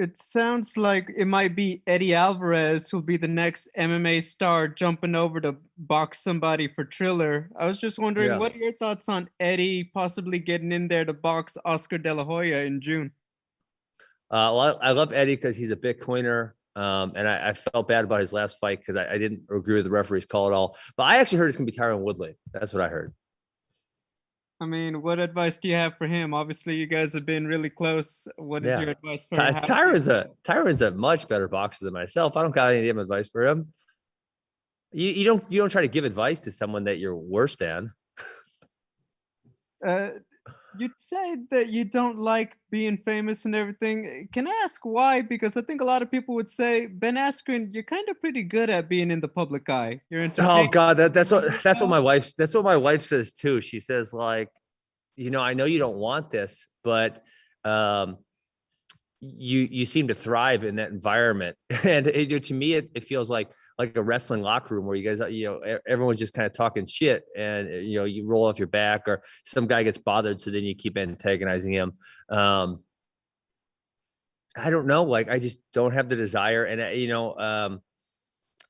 It sounds like it might be Eddie Alvarez who'll be the next MMA star jumping over to box somebody for Triller. I was just wondering, what are your thoughts on Eddie possibly getting in there to box Oscar De La Hoya in June? Well, I love Eddie because he's a Bitcoiner. And I felt bad about his last fight because I didn't agree with the referee's call at all. But I actually heard it's going to be Tyron Woodley. That's what I heard. I mean, what advice do you have for him? Obviously, you guys have been really close. What is your advice for him? Tyron's a much better boxer than myself. I don't got any damn advice for him. You don't try to give advice to someone that you're worse than. You'd say that you don't like being famous and everything. Can I ask why? Because I think a lot of people would say, Ben Askren, you're kind of pretty good at being in the public eye. You're entertaining. Oh God, that's what my wife says too. She says, like, I know you don't want this, but you seem to thrive in that environment. And to me, it feels like a wrestling locker room where you guys, everyone's just kind of talking shit, and you roll off your back, or some guy gets bothered, so then you keep antagonizing him. I don't know, like, I just don't have the desire. And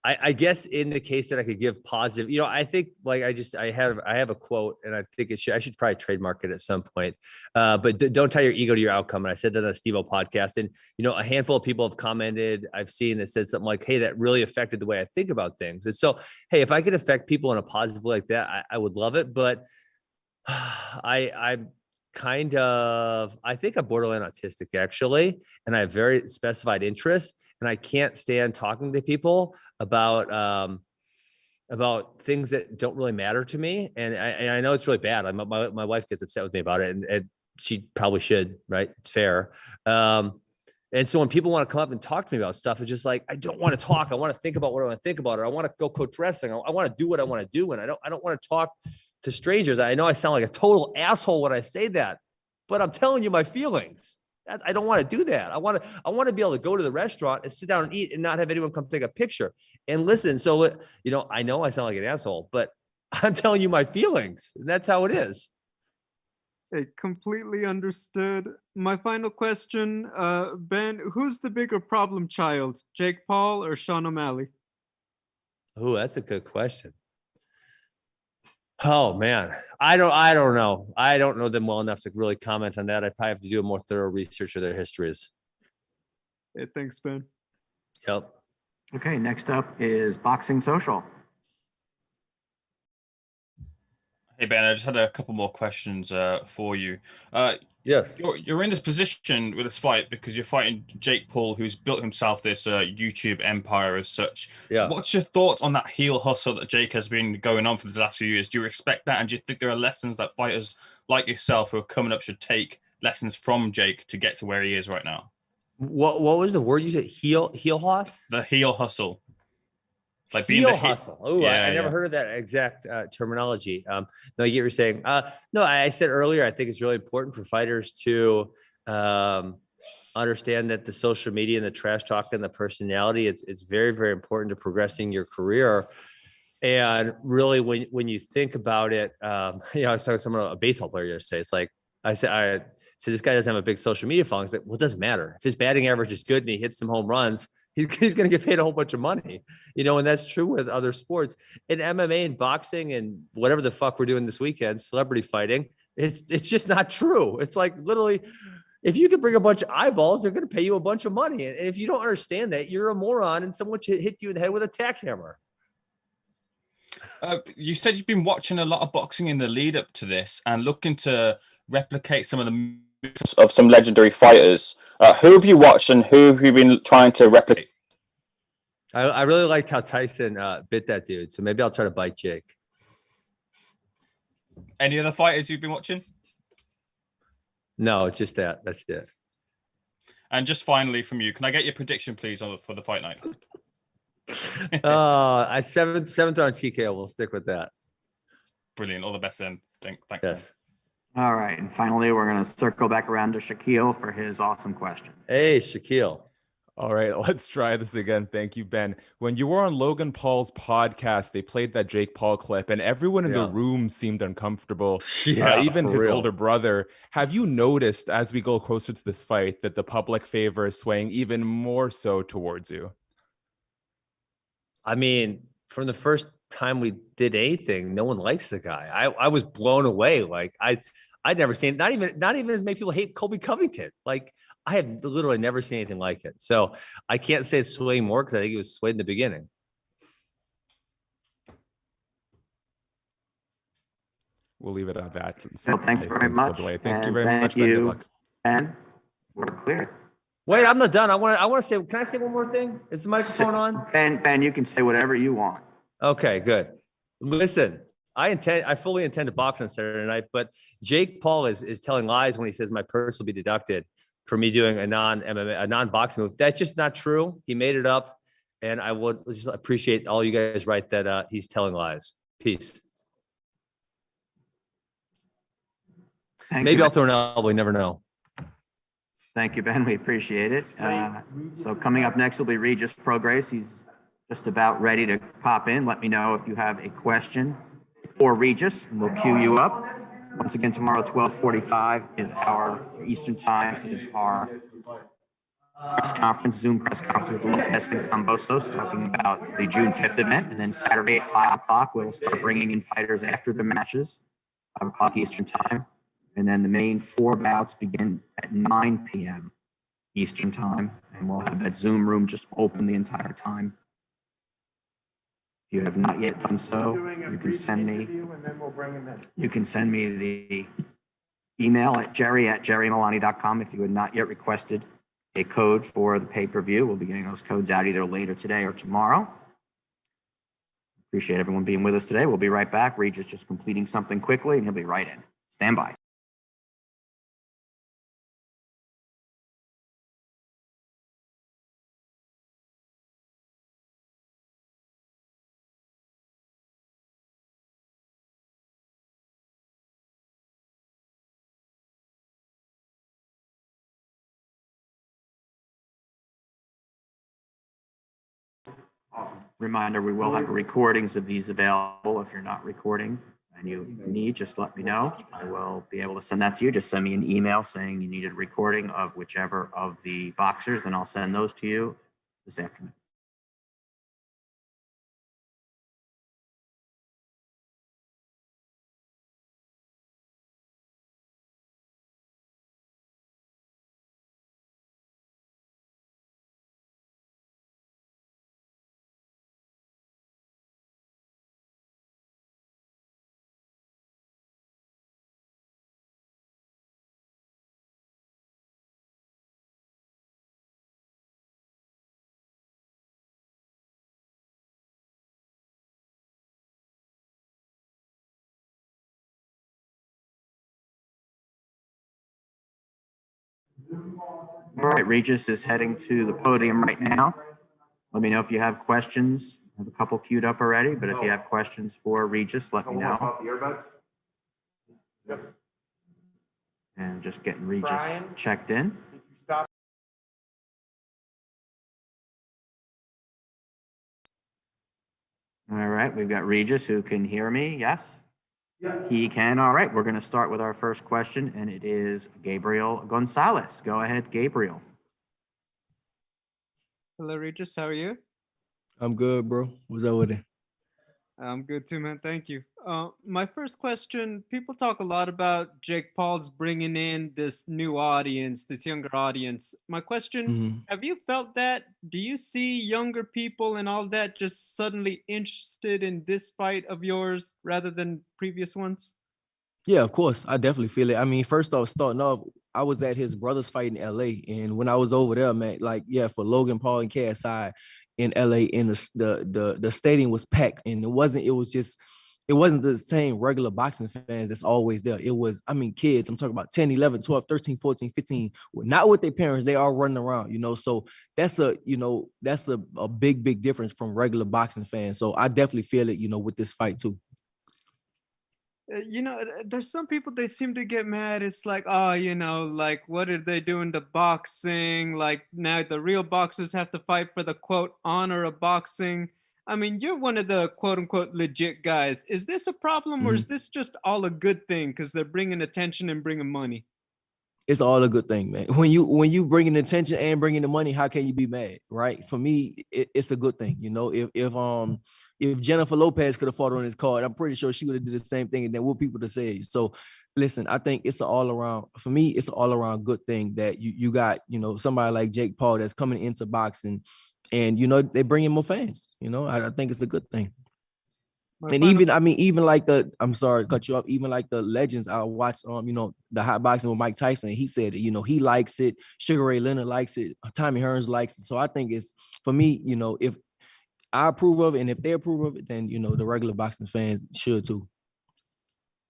I guess in the case that I could give positive, I think, like, I have a quote, and I think I should probably trademark it at some point. But don't tie your ego to your outcome. And I said that on a Steve-O podcast, and a handful of people have commented. I've seen that said something like, "Hey, that really affected the way I think about things." And so, hey, if I could affect people in a positive way like that, I would love it. But I'm I think I'm borderline autistic, actually, and I have very specified interests, and I can't stand talking to people about things that don't really matter to me. And I know it's really bad. My wife gets upset with me about it, and she probably should, right? It's fair. And so when people want to come up and talk to me about stuff, it's just like, I don't want to talk. I want to think about what I want to think about, or I want to go coach wrestling. I want to do what I want to do. And I don't want to talk to strangers. I know I sound like a total asshole when I say that, but I'm telling you my feelings. I don't want to do that. I want to be able to go to the restaurant and sit down and eat and not have anyone come take a picture and listen. So, I know I sound like an asshole, but I'm telling you my feelings, and that's how it is. Hey, completely understood. My final question, Ben, who's the bigger problem child, Jake Paul or Sean O'Malley? Oh, that's a good question. Oh man, I don't know. I don't know them well enough to really comment on that. I probably have to do a more thorough research of their histories. Hey, thanks, Ben. Yep. Okay, next up is Boxing Social. Hey Ben, I just had a couple more questions for you. Yes. You're in this position with this fight because you're fighting Jake Paul, who's built himself this YouTube empire as such. Yeah. What's your thoughts on that heel hustle that Jake has been going on for the last few years? Do you expect that, and do you think there are lessons that fighters like yourself who are coming up should take lessons from Jake to get to where he is right now? What was the word you said? Heel hoss? The heel hustle. Like Heel being the hustle. Oh, Yeah, I never yeah. heard of that exact terminology. No, I get what you're saying. No, I said earlier, I think it's really important for fighters to understand that the social media and the trash talk and the personality, it's very, very important to progressing your career. And really, when you think about it, I was talking to someone, a baseball player yesterday. It's like I said, this guy doesn't have a big social media following. It's like, well, it doesn't matter if his batting average is good and he hits some home runs. He's going to get paid a whole bunch of money, and that's true with other sports. In MMA and boxing and whatever the fuck we're doing this weekend, celebrity fighting, it's just not true. It's like literally, if you can bring a bunch of eyeballs, they're going to pay you a bunch of money. And if you don't understand that, you're a moron and someone should hit you in the head with a tack hammer. You said you've been watching a lot of boxing in the lead up to this and looking to replicate some of the moves of some legendary fighters. Who have you watched and who have you been trying to replicate? I really liked how Tyson bit that dude. So maybe I'll try to bite Jake. Any other fighters you've been watching? No, it's just that. That's it. And just finally from you, can I get your prediction, please, for the fight night? I seventh on TKO. We'll stick with that. Brilliant. All the best then. Thanks. Yes. All right, and finally, we're going to circle back around to Shaquille for his awesome question. Hey, Shaquille. All right, let's try this again. Thank you, Ben. When you were on Logan Paul's podcast, they played that Jake Paul clip, and everyone in the room seemed uncomfortable. Even his older brother. Have you noticed, as we go closer to this fight, that the public favor is swaying even more so towards you? I mean, from the first time we did anything, no one likes the guy. I was blown away. Like I'd never seen, not even as many people hate Colby Covington. Like I had literally never seen anything like it. So I can't say it's swaying more because I think it was swayed in the beginning. We'll leave it at that. So thanks very much. Thank you very much. Ben. Good luck. And we're clear. Wait, I'm not done. I want to say, can I say one more thing? Is the microphone on? Ben, you can say whatever you want. Okay, good. Listen, I fully intend to box on Saturday night, but Jake Paul is telling lies when he says my purse will be deducted for me doing a non-boxing move. That's just not true. He made it up, and I would just appreciate all you guys write that he's telling lies. Peace. Maybe I'll throw an elbow. You never know. Thank you, Ben. We appreciate it. So coming up next will be Regis Prograis. He's just about ready to pop in. Let me know if you have a question for Regis, and we'll queue you up. Once again, tomorrow, 12:45 is our Eastern time, is our press conference, Zoom press conference with Lopez and Cambosos, talking about the June 5th event. And then Saturday at 5 o'clock, we'll start bringing in fighters after their matches, 5 o'clock Eastern time. And then the main 4 bouts begin at 9 p.m. Eastern time. And we'll have that Zoom room just open the entire time. If you have not yet done so, you can send me the email at jerry@jerrymilani.com if you had not yet requested a code for the pay-per-view. We'll be getting those codes out either later today or tomorrow. Appreciate everyone being with us today. We'll be right back. Regis just completing something quickly, and he'll be right in. Stand by. Awesome. Reminder, we will have recordings of these available if you're not recording. and you need, just let me know. I will be able to send that to you. Just send me an email saying you needed a recording of whichever of the boxers, and I'll send those to you this afternoon. All right, Regis is heading to the podium right now. Let me know if you have questions. I have a couple queued up already, but if you have questions for Regis, let me know. And just getting Regis checked in. All right, we've got Regis who can hear me. Yes? He can. All right, we're going to start with our first question, and it is Gabriel Gonzalez. Go ahead, Gabriel. Hello, Regis. How are you? I'm good, bro. What's up with it? I'm good too, man. Thank you. My first question, people talk a lot about Jake Paul's bringing in this new audience, this younger audience. My question, have you felt that? Do you see younger people and all that just suddenly interested in this fight of yours rather than previous ones? Yeah, of course. I definitely feel it. I mean, first off, starting off, I was at his brother's fight in LA. And when I was over there, man, like, yeah, for Logan Paul and KSI in LA, and the stadium was packed. And it wasn't the same regular boxing fans that's always there. It was, I mean, kids, I'm talking about 10, 11, 12, 13, 14, 15, not with their parents. They are running around, so that's a big difference from regular boxing fans. So I definitely feel it, with this fight too. There's some people, they seem to get mad. It's like, oh, like, what are they doing to boxing? Like, now the real boxers have to fight for the quote honor of boxing. I mean, you're one of the quote unquote legit guys. Is this a problem, or is this just all a good thing because they're bringing attention and bringing money? It's all a good thing, man. When you bringing attention and bringing the money, how can you be mad, right? For me, it's a good thing. If Jennifer Lopez could have fought on his card, I'm pretty sure she would have did the same thing and then what people to say. So listen, I think it's an all around, for me, it's an all around good thing that you got, somebody like Jake Paul that's coming into boxing and, they bring in more fans, I think it's a good thing. And even like I'm sorry to cut you off, even like the legends I watched, the hot boxing with Mike Tyson, he said, he likes it. Sugar Ray Leonard likes it. Tommy Hearns likes it. So I think it's, for me, if I approve of it and if they approve of it, then, the regular boxing fans should too.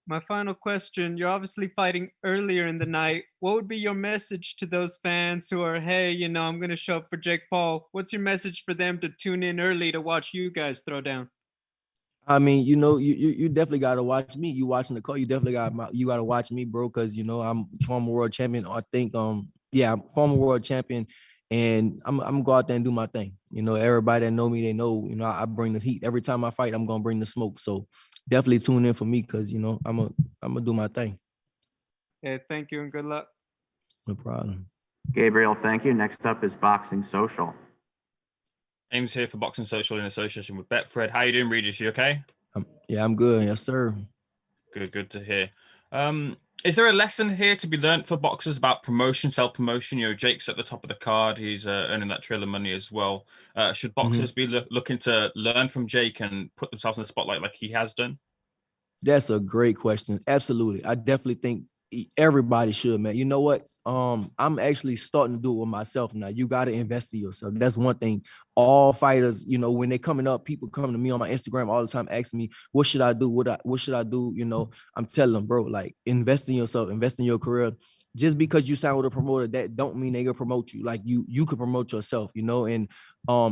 My final question, you're obviously fighting earlier in the night. What would be your message to those fans who are, hey, I'm going to show up for Jake Paul? What's your message for them to tune in early to watch you guys throw down? I mean, you definitely got to watch me. You watching the call, you definitely got to watch me, bro, because, I'm former world champion. I think, I'm former world champion. And I'm gonna go out there and do my thing. Everybody that know me, they know, I bring the heat. Every time I fight, I'm gonna bring the smoke. So definitely tune in for me because I'm gonna do my thing. Hey, thank you and good luck. No problem. Gabriel, thank you. Next up is Boxing Social. Ames here for Boxing Social in association with Betfred. How you doing, Regis? You okay? Yeah, I'm good. Yes, sir. Good to hear. Is there a lesson here to be learned for boxers about promotion, self-promotion? Jake's at the top of the card. He's earning that Triller money as well. Should boxers be looking to learn from Jake and put themselves in the spotlight like he has done? That's a great question. Absolutely. I definitely think everybody should, man. You know what? I'm actually starting to do it with myself now. You got to invest in yourself. That's one thing. All fighters, when they're coming up, people come to me on my Instagram all the time asking me, what should I do? What should I do? I'm telling them, bro, like, invest in yourself, invest in your career. Just because you sign with a promoter, that don't mean they gonna promote you. Like you could promote yourself, and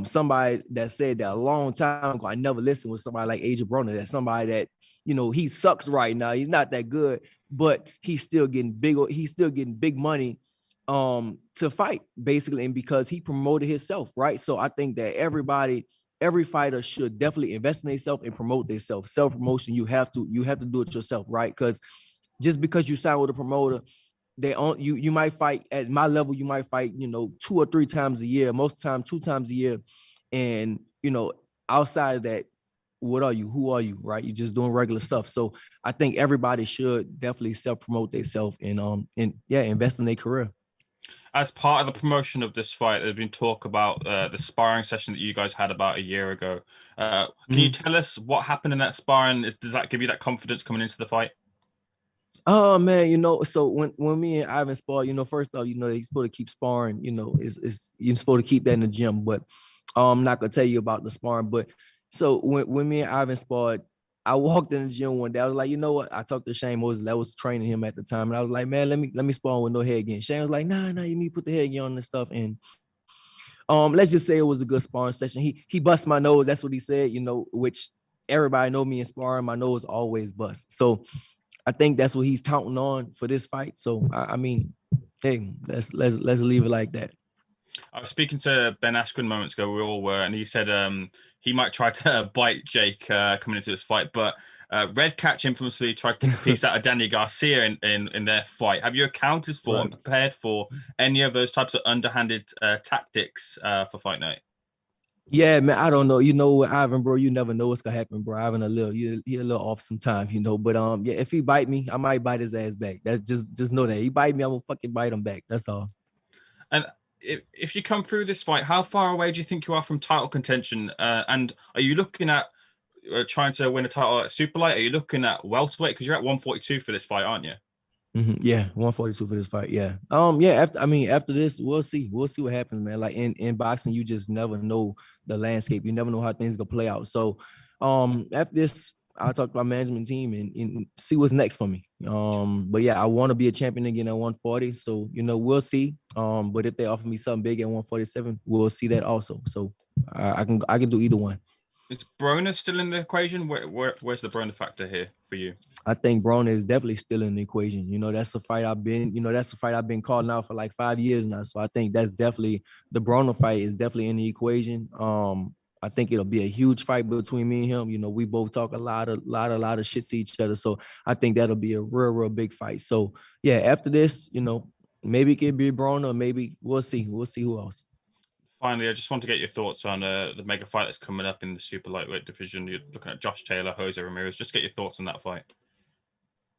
somebody that said that a long time ago, I never listened, with somebody like Adrian Broner. That's somebody that, he sucks right now. He's not that good, but he's still getting big. He's still getting big money to fight, basically, and because he promoted himself, right? So I think that everybody every fighter should definitely invest in themselves and promote themselves. Self-promotion, you have to do it yourself, right? Because just because you sign with a promoter, you might fight at my level, you might fight, 2 or 3 times a year, most of the time 2 times a year. And outside of that, what are you? Who are you? Right? You're just doing regular stuff. So I think everybody should definitely self-promote themselves and invest in their career. As part of the promotion of this fight, there's been talk about the sparring session that you guys had about a year ago. Can you tell us what happened in that sparring? Does that give you that confidence coming into the fight? Oh man, so when me and Ivan spar, first off, you're supposed to keep sparring, you're supposed to keep that in the gym, but I'm not gonna tell you about the sparring. But so when me and Ivan sparred, I walked in the gym one day. I was like, you know what? I talked to Shane Moses. I was training him at the time, and I was like, man, let me spar with no head again. Shane was like, nah, you need to put the head gear on and stuff. And let's just say it was a good sparring session. He bust my nose. That's what he said. Which everybody know me in sparring. My nose always bust. So I think that's what he's counting on for this fight. So I mean, hey, let's leave it like that. I was speaking to Ben Askren moments ago. We all were, and he said he might try to bite Jake coming into this fight, but Red Catch infamously tried to take a piece out of Danny Garcia in their fight. Have you accounted for and prepared for any of those types of underhanded tactics for fight night? Yeah, man, I don't know. Ivan, bro, you never know what's gonna happen, bro. Ivan he a little off sometimes, But yeah, if he bite me, I might bite his ass back. That's just know that he bite me, I'm gonna fucking bite him back. That's all. And if you come through this fight, how far away do you think you are from title contention? And are you looking at trying to win a title at super light? Are you looking at welterweight? Because you're at 142 for this fight, aren't you? Yeah, 142 for this fight. Yeah. After this, we'll see. We'll see what happens, man. Like in boxing, you just never know the landscape. You never know how things gonna play out. So after this, I'll talk to my management team and see what's next for me. But yeah, I want to be a champion again at 140. So we'll see. But if they offer me something big at 147, we'll see that also. So I can do either one. Is Broner still in the equation? Where's the Broner factor here for you? I think Broner is definitely still in the equation. That's a fight I've been calling out for like 5 years now. So I think that's definitely the Broner fight is definitely in the equation. I think it'll be a huge fight between me and him. We both talk a lot of shit to each other. So I think that'll be a real big fight. So yeah, after this, maybe it could be Broner, maybe we'll see. We'll see who else. Finally, I just want to get your thoughts on the mega fight that's coming up in the super lightweight division. You're looking at Josh Taylor, Jose Ramirez. Just get your thoughts on that fight.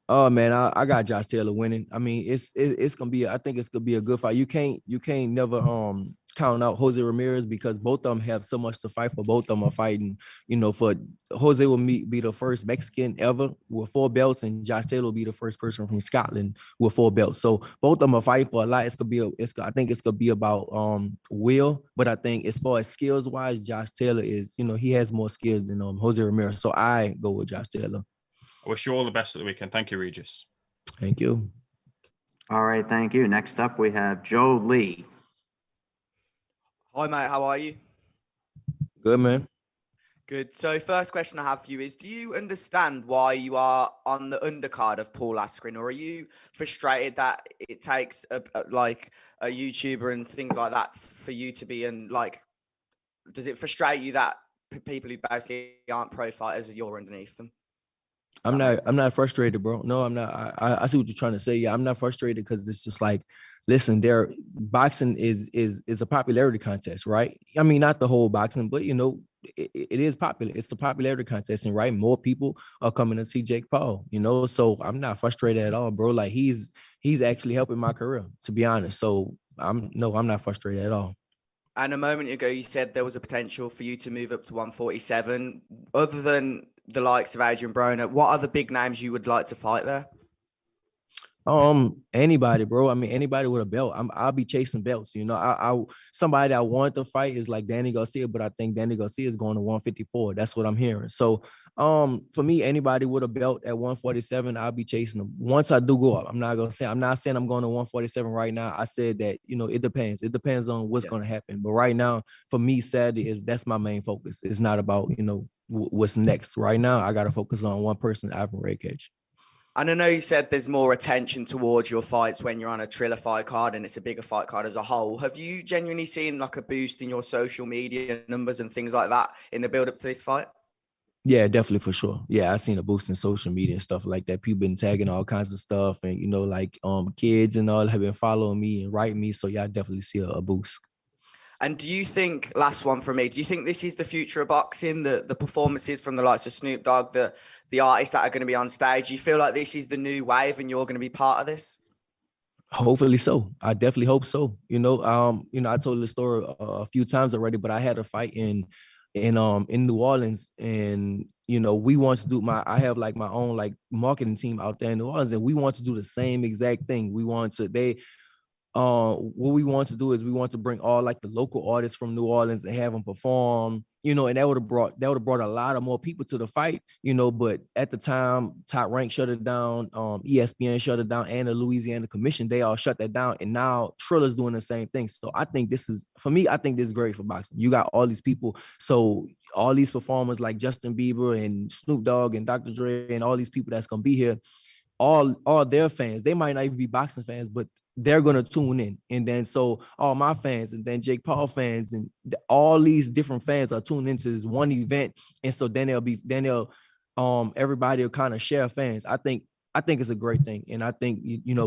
Oh man, I got Josh Taylor winning. I mean, it's gonna be. I think it's gonna be a good fight. You can't never count out Jose Ramirez because both of them have so much to fight for. Both of them are fighting. For Jose will be the first Mexican ever with 4 belts, and Josh Taylor will be the first person from Scotland with 4 belts. So both of them are fighting for a lot. I think it's gonna be about will, but I think as far as skills wise, Josh Taylor is. He has more skills than Jose Ramirez. So I go with Josh Taylor. I wish you all the best at the weekend. Thank you, Regis. Thank you. All right, thank you. Next up, we have Joe Lee. Hi, mate. How are you? Good, man. Good. So first question I have for you is, do you understand why you are on the undercard of Paul Askren, or are you frustrated that it takes a YouTuber and things like that for you to be in, does it frustrate you that people who basically aren't pro fighters, you're underneath them? I'm not frustrated, bro. No, I'm not. I see what you're trying to say. Yeah, I'm not frustrated because it's just like, listen, boxing is a popularity contest, right? I mean, not the whole boxing, but it is popular. It's the popularity contest, and right, more people are coming to see Jake Paul. So I'm not frustrated at all, bro. Like he's actually helping my career, to be honest. So I'm not frustrated at all. And a moment ago, you said there was a potential for you to move up to 147. Other than the likes of Adrian Broner, what are the big names you would like to fight there? Anybody, bro. I mean, anybody with a belt. I'll be chasing belts. Somebody I want to fight is like Danny Garcia, but I think Danny Garcia is going to 154. That's what I'm hearing. So, for me, anybody with a belt at 147, I'll be chasing them. Once I do go up, I'm not saying I'm going to 147 right now. I said that, it depends. It depends on what's going to happen. But right now, for me, Saturday that's my main focus. It's not about, what's next. Right now, I got to focus on one person, Ivan Redcage. And I know you said there's more attention towards your fights when you're on a Triller fight card and it's a bigger fight card as a whole. Have you genuinely seen like a boost in your social media numbers and things like that in the build up to this fight? Yeah, definitely for sure. Yeah, I seen a boost in social media and stuff like that. People been tagging all kinds of stuff, and like kids and all have been following me and writing me. So yeah, I definitely see a boost. And do you think, last one from me, do you think this is the future of boxing, the performances from the likes of Snoop Dogg, the artists that are going to be on stage? Do you feel like this is the new wave and you're going to be part of this? Hopefully so. I definitely hope so. I told the story a few times already, but I had a fight in New Orleans, and we want to do I have like my own like marketing team out there in New Orleans, and we want to do the same exact thing. What we want to do is we want to bring all like the local artists from New Orleans and have them perform, and that would have brought a lot of more people to the fight, but at the time Top Rank shut it down, ESPN shut it down, and the Louisiana Commission, they all shut that down, and now Triller's doing the same thing. So I think this is great for boxing. You got all these people, so all these performers like Justin Bieber and Snoop Dogg and Dr. Dre and all these people that's gonna be here, all their fans, they might not even be boxing fans, but they're going to tune in. And then so all my fans, and then Jake Paul fans, and all these different fans are tuned into this one event. And so then everybody will kind of share fans. I think it's a great thing. And I think,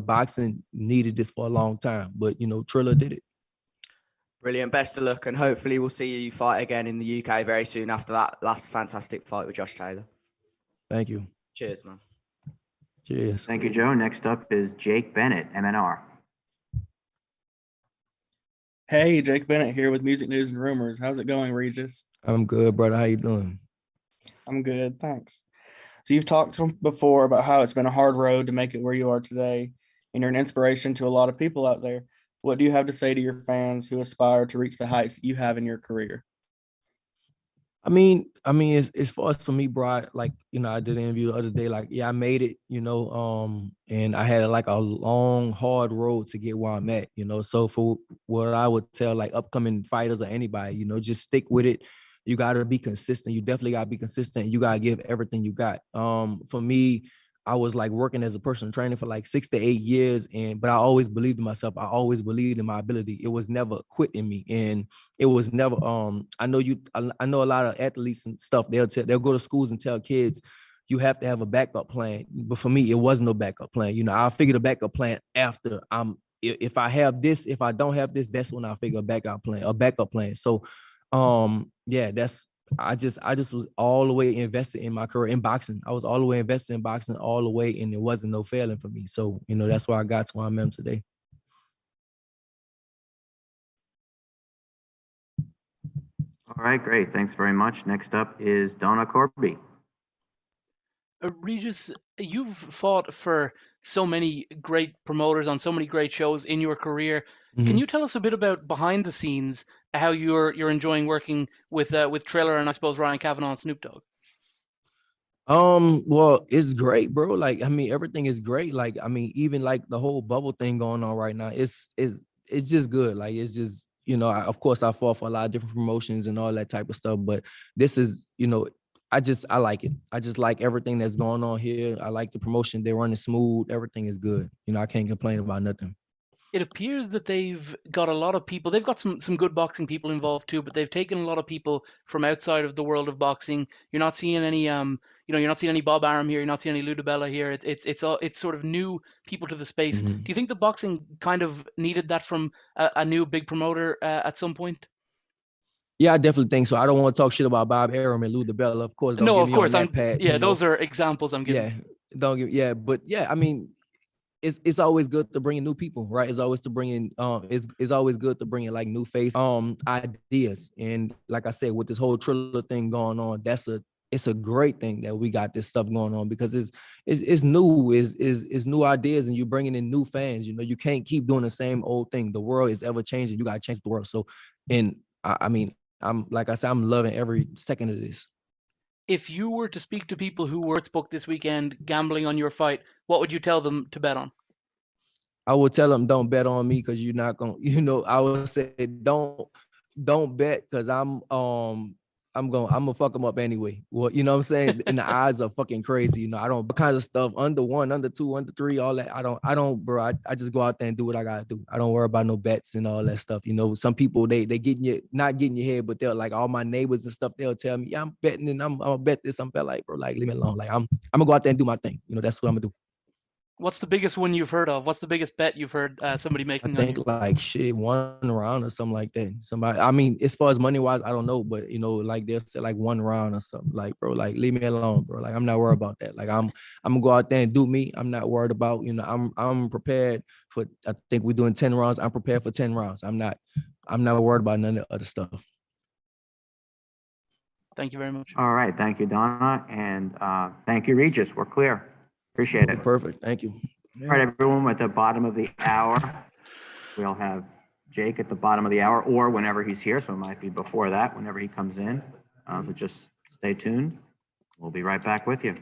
boxing needed this for a long time, but Triller did it. Brilliant. Best of luck. And hopefully we'll see you fight again in the UK very soon after that last fantastic fight with Josh Taylor. Thank you. Cheers, man. Cheers. Thank you, Joe. Next up is Jake Bennett, MNR. Hey, Jake Bennett here with Music News and Rumors. How's it going, Regis? I'm good, brother. How you doing? I'm good, thanks. So you've talked before about how it's been a hard road to make it where you are today, and you're an inspiration to a lot of people out there. What do you have to say to your fans who aspire to reach the heights that you have in your career? I mean, as far as for me, bro, like, I did an interview the other day, like, yeah, I made it, and I had like a long, hard road to get where I'm at, so for what I would tell like upcoming fighters or anybody, just stick with it. You got to be consistent. You definitely got to be consistent. You got to give everything you got. For me, I was like working as a personal trainer for like 6 to 8 years, but I always believed in myself. I always believed in my ability. It was never quit in me, and it was never. I know a lot of athletes and stuff. They'll go to schools and tell kids you have to have a backup plan. But for me, it was no backup plan. I'll figure the backup plan after if I have this, if I don't have this, that's when I'll figure a backup plan. So, yeah, I just was all the way invested in my career in boxing. I was all the way invested in boxing all the way, and it wasn't no failing for me. So, that's why I got to where I am today. All right, great. Thanks very much. Next up is Donna Corby. Regis, you've fought for so many great promoters on so many great shows in your career. Mm-hmm. Can you tell us a bit about behind the scenes, how you're enjoying working with Triller and I suppose Ryan Kavanaugh and Snoop Dogg? Well, it's great, bro. Like, everything is great. Like, even like the whole bubble thing going on right now, it's just good. Like, it's just, of course I fought for a lot of different promotions and all that type of stuff, but this is, I like it. I just like everything that's going on here. I like the promotion. They're running smooth. Everything is good. I can't complain about nothing. It appears that they've got a lot of people. They've got some good boxing people involved too, but they've taken a lot of people from outside of the world of boxing. You're not seeing any you're not seeing any Bob Arum here. You're not seeing any Lou DiBella here. It's sort of new people to the space. Mm-hmm. Do you think the boxing kind of needed that from a new big promoter at some point? Yeah, I definitely think so. I don't want to talk shit about Bob Arum and Lou DiBella, of course. Those are examples I'm giving. But it's always good to bring in new people, right? It's always to bring in it's always good to bring in like new face ideas. And like I said, with this whole Triller thing going on, it's a great thing that we got this stuff going on, because it's new, is new ideas, and you're bringing in new fans. You can't keep doing the same old thing. The world is ever changing. You got to change the world. So, and I'm like I said, I'm loving every second of this. If you were to speak to people who were sportsbook this weekend gambling on your fight, what would you tell them to bet on? I would tell them don't bet on me, because you're not gonna. I would say don't bet, because I'm I'm gonna fuck them up anyway. Well, you know what I'm saying? And the odds are fucking crazy. You know, I don't all kinds of stuff under 1, under 2, under 3, all that. I don't, bro. I just go out there and do what I gotta do. I don't worry about no bets and all that stuff. You know, some people they getting you not getting your head, but they're like all my neighbors and stuff. They'll tell me, yeah, I'm betting and I'm gonna bet this. I'm bet like, bro, like leave me alone. Like I'm gonna go out there and do my thing. You know, that's what I'm gonna do. What's the biggest one you've heard of? What's the biggest bet you've heard somebody I making on you? think like shit 1 round or something like that. Somebody, I mean, as far as money wise, I don't know, but you know, like they'll say like 1 round or something. Like, bro, like leave me alone, bro. Like I'm not worried about that. Like I'm gonna go out there and do me. I'm not worried about, you know, I'm prepared for. I think we're doing 10 rounds. I'm prepared for 10 rounds. I'm not worried about none of the other stuff. Thank you very much. All right. Thank you, Donna. And thank you, Regis. We're clear. Appreciate it. Perfect. Thank you. All right, everyone, at the bottom of the hour, we'll have Jake at the bottom of the hour or whenever he's here. So it might be before that, whenever he comes in. So just stay tuned. We'll be right back with you.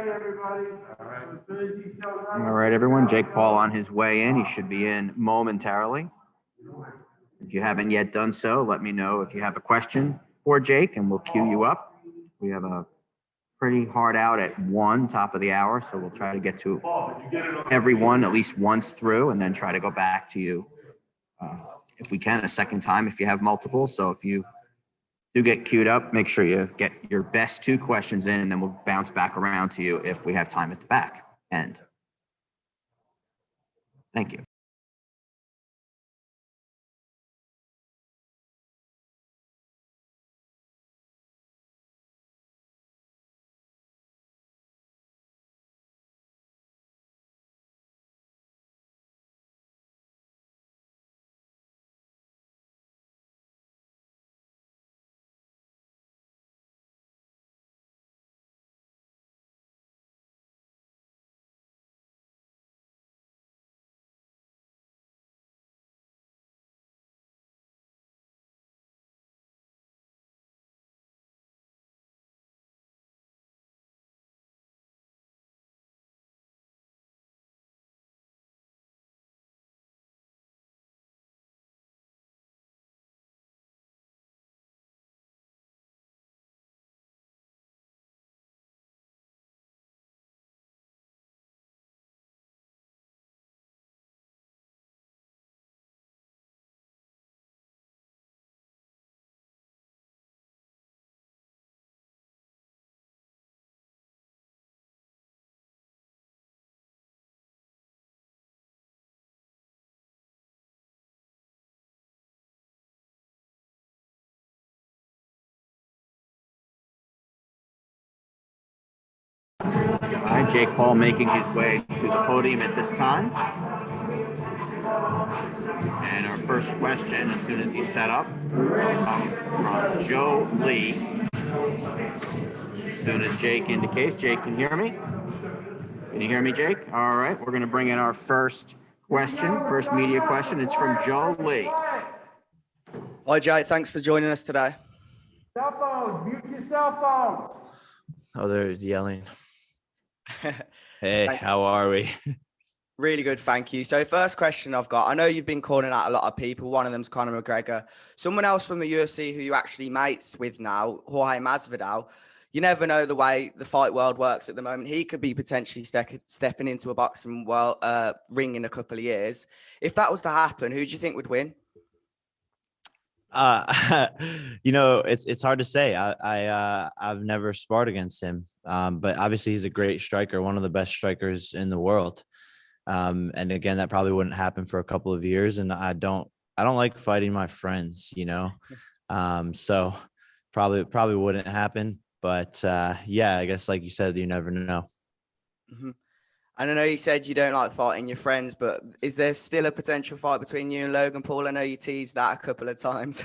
All right, everyone. Jake Paul on his way in. He should be in momentarily. If you haven't yet done so, let me know if you have a question for Jake, and we'll queue you up. We have a pretty hard out at 1, top of the hour, so we'll try to get to everyone at least once through, and then try to go back to you if we can a second time if you have multiple. So if you do get queued up, make sure you get your best 2 questions in, and then we'll bounce back around to you if we have time at the back end. Thank you. All right, Jake Paul making his way to the podium at this time. And our first question, as soon as he's set up, from Joe Lee. As soon as Jake indicates, Jake can hear me. Can you hear me, Jake? All right, we're going to bring in our first question, first media question. It's from Joe Lee. Hi, Jake. Thanks for joining us today. Cell phones, mute your cell phones. Oh, they're yelling. Hey, Thanks. how are we? Really good, thank you. So first question I've got, I know you've been calling out a lot of people. One of them's Conor McGregor. Someone else from the UFC who you actually mates with now, Jorge Masvidal. You never know the way the fight world works at the moment. He could be potentially stepping into a boxing ring in a couple of years. If that was to happen, who do you think would win? It's hard to say. I've never sparred against him, but obviously he's a great striker, one of the best strikers in the world. And again, that probably wouldn't happen for a couple of years. And I don't like fighting my friends, so probably wouldn't happen. But yeah, I guess like you said, you never know. Mm-hmm. And I know you said you don't like fighting your friends, but is there still a potential fight between you and Logan Paul? I know you teased that a couple of times.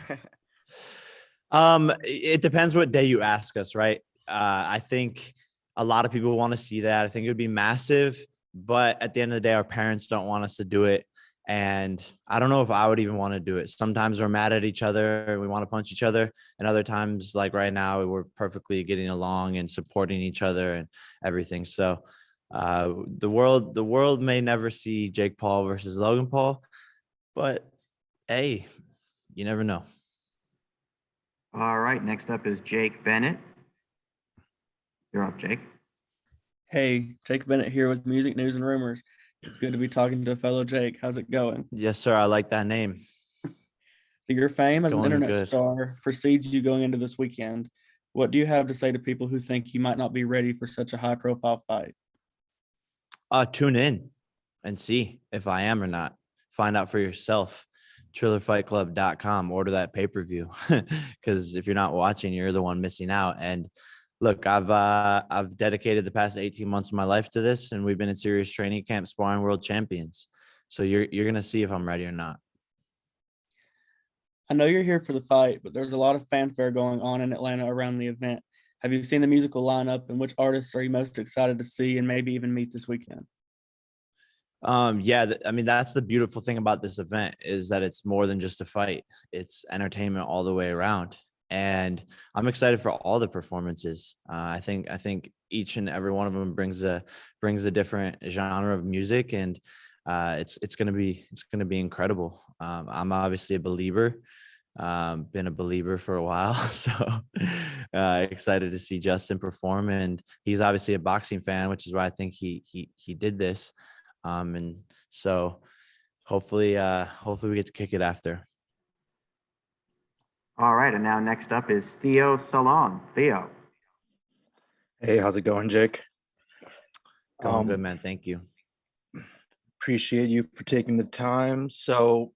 It depends what day you ask us, right? I think a lot of people want to see that. I think it would be massive, but at the end of the day, our parents don't want us to do it. And I don't know if I would even want to do it. Sometimes we're mad at each other and we want to punch each other. And other times, like right now, we're perfectly getting along and supporting each other and everything. So the world may never see Jake Paul versus Logan Paul, but hey, you never know. All right, next up is Jake Bennett. You're up, Jake. Hey, Jake Bennett here with Music News and Rumors. It's good to be talking to a fellow Jake. How's it going? Yes, sir. I like that name. So your fame as an Going internet good. star precedes you going into this weekend. What do you have to say to people who think you might not be ready for such a high-profile fight? Tune in and see if I am or not. Find out for yourself. TrillerFightClub.com. Order that pay-per-view because if you're not watching, you're the one missing out. And look, I've dedicated the past 18 months of my life to this, and we've been in serious training camp sparring world champions. So you're gonna see if I'm ready or not. I know you're here for the fight, but there's a lot of fanfare going on in Atlanta around the event. Have you seen the musical lineup, and which artists are you most excited to see and maybe even meet this weekend? Yeah, I mean, that's the beautiful thing about this event is that it's more than just a fight. It's entertainment all the way around. And I'm excited for all the performances. I think each and every one of them brings a different genre of music, and it's gonna be incredible. I'm obviously a believer. Been a believer for a while, so excited to see Justin perform. And he's obviously a boxing fan, which is why I think he did this. And so hopefully we get to kick it after. All right, and now next up is Theo Salon. Theo. Hey, how's it going, Jake? Going good, man. Thank you. Appreciate you for taking the time. So,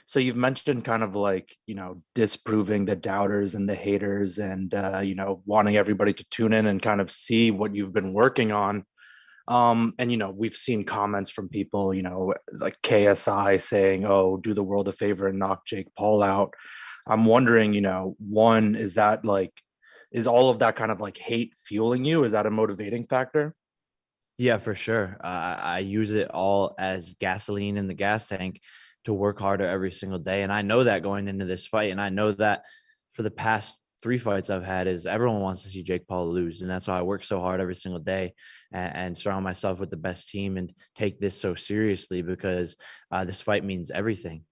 so you've mentioned kind of like, disproving the doubters and the haters, and wanting everybody to tune in and kind of see what you've been working on. And we've seen comments from people, like KSI saying, "Oh, do the world a favor and knock Jake Paul out." I'm wondering, one, is all of that kind of like hate fueling you? Is that a motivating factor? Yeah, for sure. I use it all as gasoline in the gas tank to work harder every single day. And I know that going into this fight, and I know that for the past 3 fights I've had, is everyone wants to see Jake Paul lose. And that's why I work so hard every single day and surround myself with the best team and take this so seriously, because this fight means everything.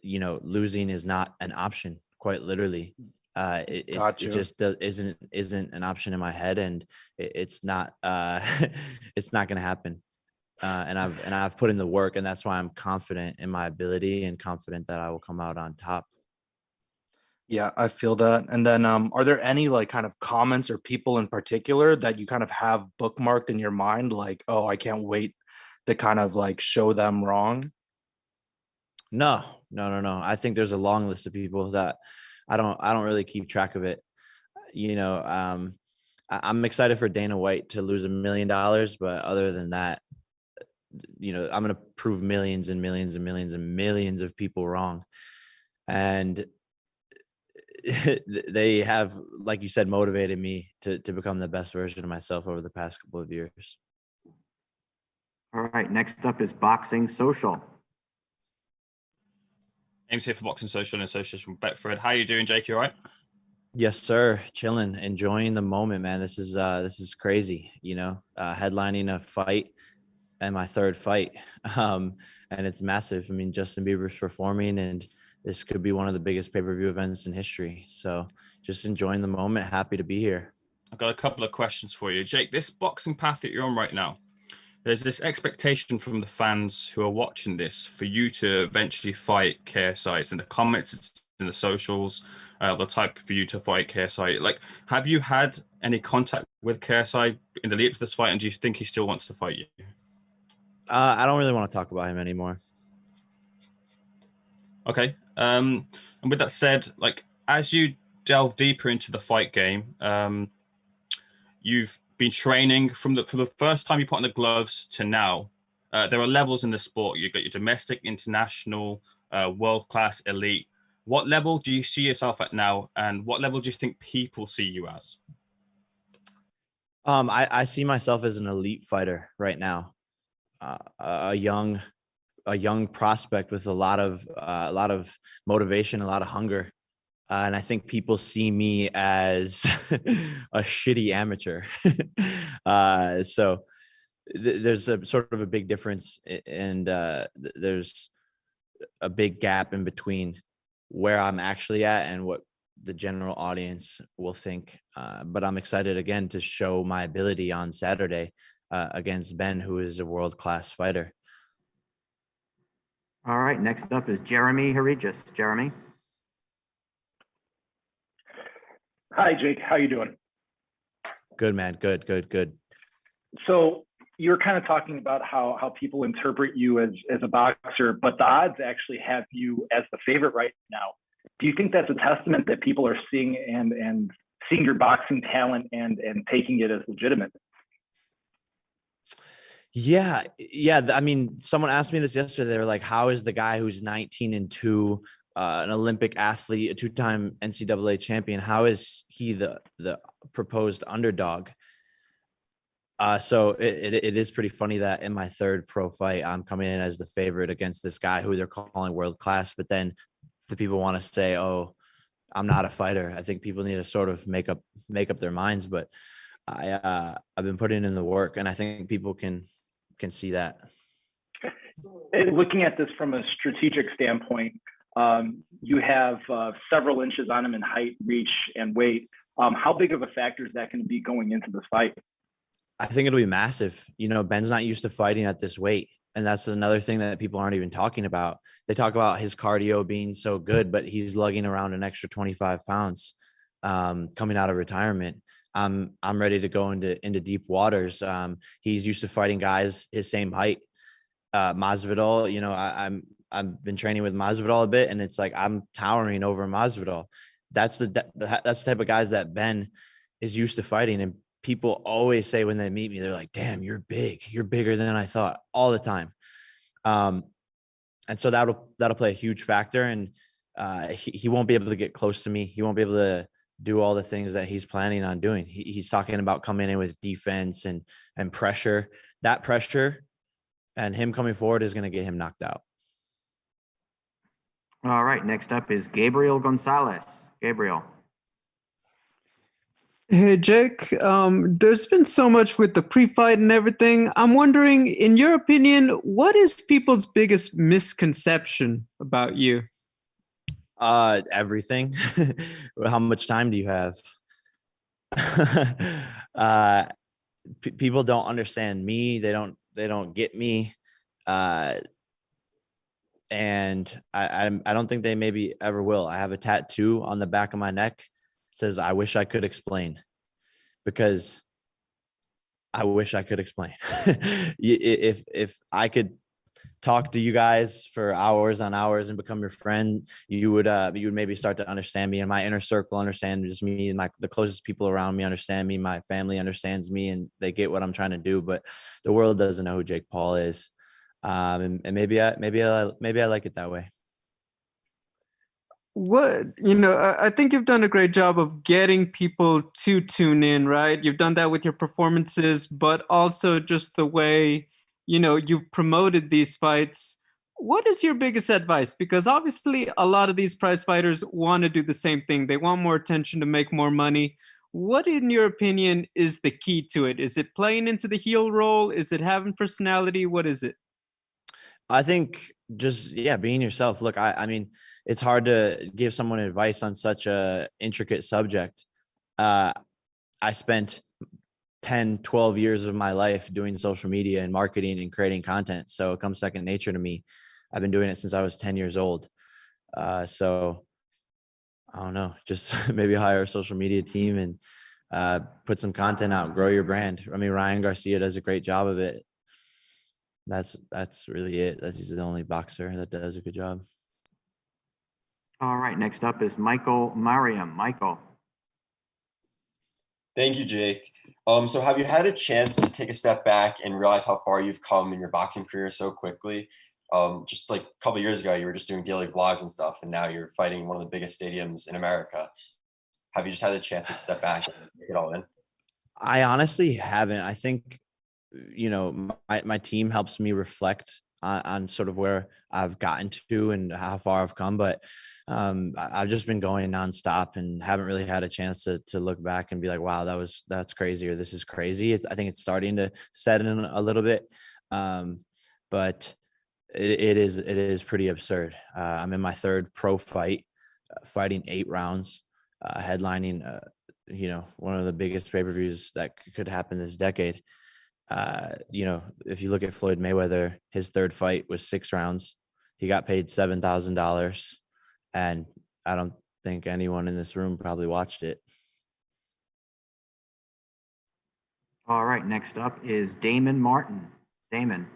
Losing is not an option, quite literally. It just isn't an option in my head, and it's not it's not going to happen. And I've put in the work, and that's why I'm confident in my ability and confident that I will come out on top. Yeah, I feel that. And then are there any like kind of comments or people in particular that you kind of have bookmarked in your mind, like, oh, I can't wait to kind of like show them wrong? No. I think there's a long list of people that I don't really keep track of it. I'm excited for Dana White to lose $1 million, but other than that, I'm going to prove millions and millions and millions and millions of people wrong. And they have, like you said, motivated me to become the best version of myself over the past couple of years. All right, next up is Boxing Social. James here for Boxing Social in association with Betfred. How you doing, Jake? You all right? Yes, sir. Chilling, enjoying the moment, man. This is crazy. Headlining a fight and my third fight, and it's massive. I mean, Justin Bieber's performing, and this could be one of the biggest pay-per-view events in history. So just enjoying the moment. Happy to be here. I've got a couple of questions for you, Jake. This boxing path that you're on right now, there's this expectation from the fans who are watching this for you to eventually fight KSI. It's in the comments, it's in the socials, the type for you to fight KSI. Like, have you had any contact with KSI in the lead up to this fight, and do you think he still wants to fight you? I don't really want to talk about him anymore. Okay. And with that said, like, as you delve deeper into the fight game, you've been training for the first time you put on the gloves to now. There are levels in the sport. You've got your domestic, international, world-class, elite. What level do you see yourself at now, and what level do you think people see you as? I see myself as an elite fighter right now. A young prospect with a lot of motivation, a lot of hunger, and I think people see me as a shitty amateur. So there's a sort of a big difference, and there's a big gap in between where I'm actually at and what the general audience will think. But I'm excited again to show my ability on Saturday against Ben, who is a world-class fighter. All right, next up is Jeremy Haregis. Jeremy. Hi, Jake. How you doing? Good, man. Good. So you're kind of talking about how people interpret you as a boxer, but the odds actually have you as the favorite right now. Do you think that's a testament that people are seeing and seeing your boxing talent and taking it as legitimate? Yeah. I mean, someone asked me this yesterday. They were like, how is the guy who's 19-2, an Olympic athlete, a 2-time NCAA champion, how is he the proposed underdog? So it is pretty funny that in my third pro fight, I'm coming in as the favorite against this guy who they're calling world class. But then the people want to say, oh, I'm not a fighter. I think people need to sort of make up their minds, but I've been putting in the work, and I think people can see that. Looking at this from a strategic standpoint, you have several inches on him in height, reach, and weight. How big of a factor is that going to be going into this fight? I think it'll be massive. You know, Ben's not used to fighting at this weight. And that's another thing that people aren't even talking about. They talk about his cardio being so good, but he's lugging around an extra 25 pounds coming out of retirement. I'm ready to go into deep waters. He's used to fighting guys his same height. Masvidal, you know, I've been training with Masvidal a bit, and it's like I'm towering over Masvidal. That's the type of guys that Ben is used to fighting. And people always say when they meet me, they're like, damn, you're big. You're bigger than I thought, all the time. And so that'll play a huge factor. And he won't be able to get close to me. He won't be able to do all the things that he's planning on doing. He's talking about coming in with defense and pressure. That pressure and him coming forward is going to get him knocked out. All right. Next up is Gabriel Gonzalez. Gabriel. Hey, Jake, there's been so much with the pre-fight and everything. I'm wondering, in your opinion, what is people's biggest misconception about you? Everything. How much time do you have? People don't understand me. They don't get me. And I don't think they maybe ever will. I have a tattoo on the back of my neck. Says, I wish I could explain, because I wish I could explain. If I could talk to you guys for hours on hours and become your friend, you would maybe start to understand me, and my inner circle understands me, and the closest people around me understand me. My family understands me, and they get what I'm trying to do, but the world doesn't know who Jake Paul is. And maybe I like it that way. I think you've done a great job of getting people to tune in, right? You've done that with your performances, but also just the way, you've promoted these fights. What is your biggest advice? Because obviously a lot of these prize fighters want to do the same thing. They want more attention to make more money. What, in your opinion, is the key to it? Is it playing into the heel role? Is it having personality? What is it? I think just, being yourself. Look, I mean, it's hard to give someone advice on such a intricate subject. I spent 10, 12 years of my life doing social media and marketing and creating content. So it comes second nature to me. I've been doing it since I was 10 years old. So I don't know, just maybe hire a social media team and put some content out, grow your brand. I mean, Ryan Garcia does a great job of it. That's really it. He's the only boxer that does a good job. All right. Next up is Michael Mariam. Michael. Thank you, Jake. So have you had a chance to take a step back and realize how far you've come in your boxing career so quickly? Just like a couple of years ago, you were just doing daily vlogs and stuff, and now you're fighting one of the biggest stadiums in America. Have you just had a chance to step back and take it all in? I honestly haven't. I think, my team helps me reflect on sort of where I've gotten to and how far I've come, but I've just been going nonstop and haven't really had a chance to look back and be like, wow, that's crazy, or this is crazy. I think it's starting to set in a little bit. But it is pretty absurd. I'm in my third pro fight, fighting 8 rounds, headlining, one of the biggest pay-per-views that could happen this decade. If you look at Floyd Mayweather, his third fight was 6 rounds. He got paid $7,000, and I don't think anyone in this room probably watched it. All right. Next up is Damon Martin. Damon.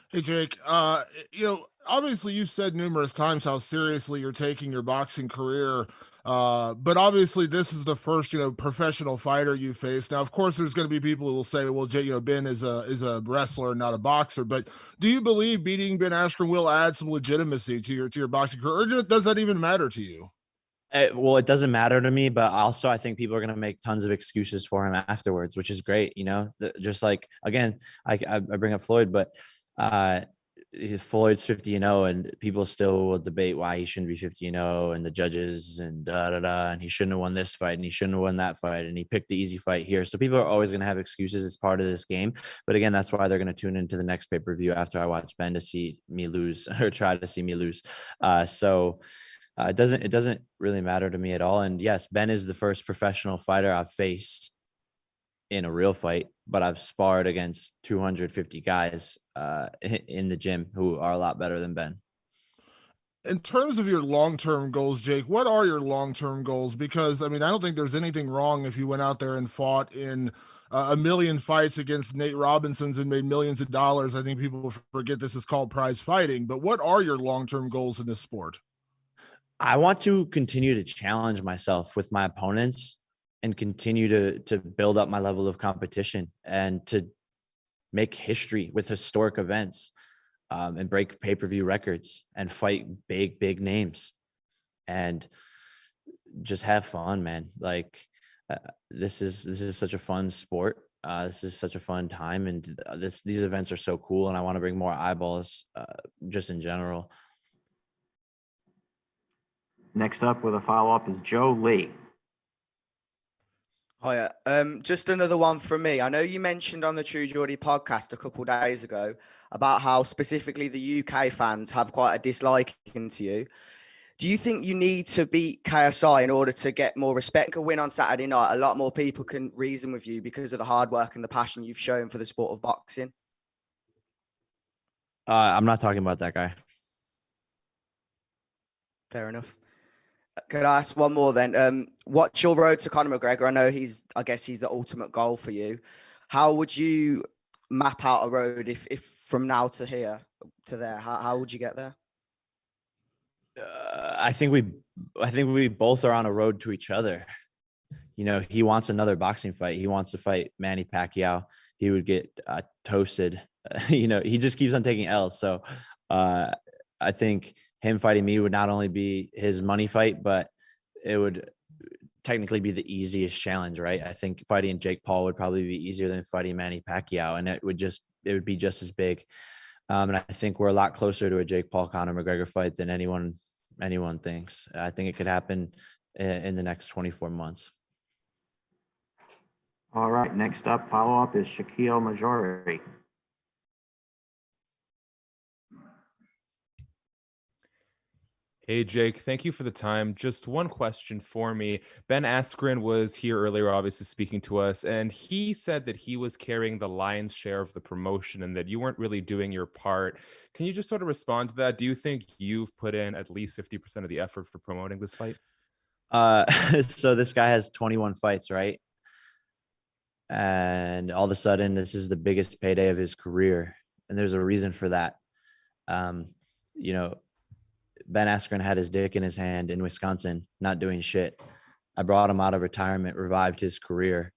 Hey, Jake, obviously you've said numerous times how seriously you're taking your boxing career. But obviously this is the first, professional fighter you face. Now, of course, there's going to be people who will say, well, Ben is a wrestler, not a boxer. But do you believe beating Ben Askren will add some legitimacy to your boxing career, or does that even matter to you? Well, it doesn't matter to me, but also I think people are going to make tons of excuses for him afterwards, which is great. Just like, again, I bring up Floyd, but Floyd's 50-0, and people still will debate why he shouldn't be 50-0, and the judges and da da da, and he shouldn't have won this fight, and he shouldn't have won that fight, and he picked the easy fight here. So people are always going to have excuses. It's part of this game. But again, that's why they're going to tune into the next pay-per-view after I watch Ben to see me lose or try to see me lose. It doesn't really matter to me at all. And yes, Ben is the first professional fighter I've faced in a real fight, but I've sparred against 250 guys in the gym who are a lot better than Ben. In terms of your long-term goals, Jake, what are your long-term goals? Because I mean, I don't think there's anything wrong if you went out there and fought in a million fights against Nate Robinsons and made millions of dollars. I think people forget this is called prize fighting, but what are your long-term goals in this sport? I want to continue to challenge myself with my opponents and continue to build up my level of competition and to make history with historic events, and break pay-per-view records and fight big names and just have fun, man. Like this is such a fun sport. This is such a fun time, and these events are so cool, and I want to bring more eyeballs just in general. Next up with a follow-up is Joe Lee. Hiya. Just another one from me. I know you mentioned on the True Geordie podcast a couple of days ago about how specifically the UK fans have quite a dislike into you. Do you think you need to beat KSI in order to get more respect? A win on Saturday night, a lot more people can reason with you because of the hard work and the passion you've shown for the sport of boxing. I'm not talking about that guy. Fair enough. Could I ask one more then? What's your road to Conor McGregor? I know I guess he's the ultimate goal for you. How would you map out a road if from now to here to there? How would you get there? I think we both are on a road to each other. You know, he wants another boxing fight. He wants to fight Manny Pacquiao. He would get toasted. You know, he just keeps on taking L's. So I think him fighting me would not only be his money fight, but it would technically be the easiest challenge, right? I think fighting Jake Paul would probably be easier than fighting Manny Pacquiao, and it would be just as big. And I think we're a lot closer to a Jake Paul Conor McGregor fight than anyone thinks. I think it could happen in the next 24 months. All right, next up, follow-up is Shaquille Majori. Hey, Jake, thank you for the time. Just one question for me. Ben Askren was here earlier, obviously speaking to us, and he said that he was carrying the lion's share of the promotion and that you weren't really doing your part. Can you just sort of respond to that? Do you think you've put in at least 50% of the effort for promoting this fight? So this guy has 21 fights, right? And all of a sudden, this is the biggest payday of his career. And there's a reason for that. You know, Ben Askren had his dick in his hand in Wisconsin, not doing shit. I brought him out of retirement, revived his career.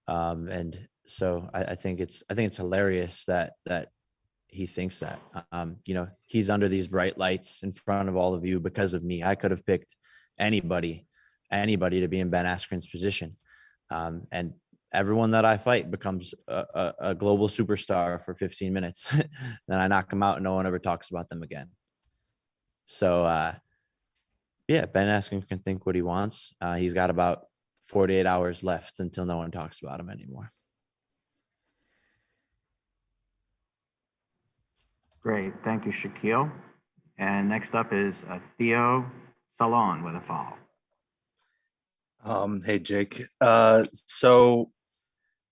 And so I think it's hilarious that he thinks that. You know, he's under these bright lights in front of all of you because of me. I could have picked anybody to be in Ben Askren's position. And everyone that I fight becomes a global superstar for 15 minutes. Then I knock them out and no one ever talks about them again. So, yeah, Ben Askren can think what he wants. He's got about 48 hours left until no one talks about him anymore. Great. Thank you, Shaquille. And next up is Theo Salon with a follow. Hey, Jake. So,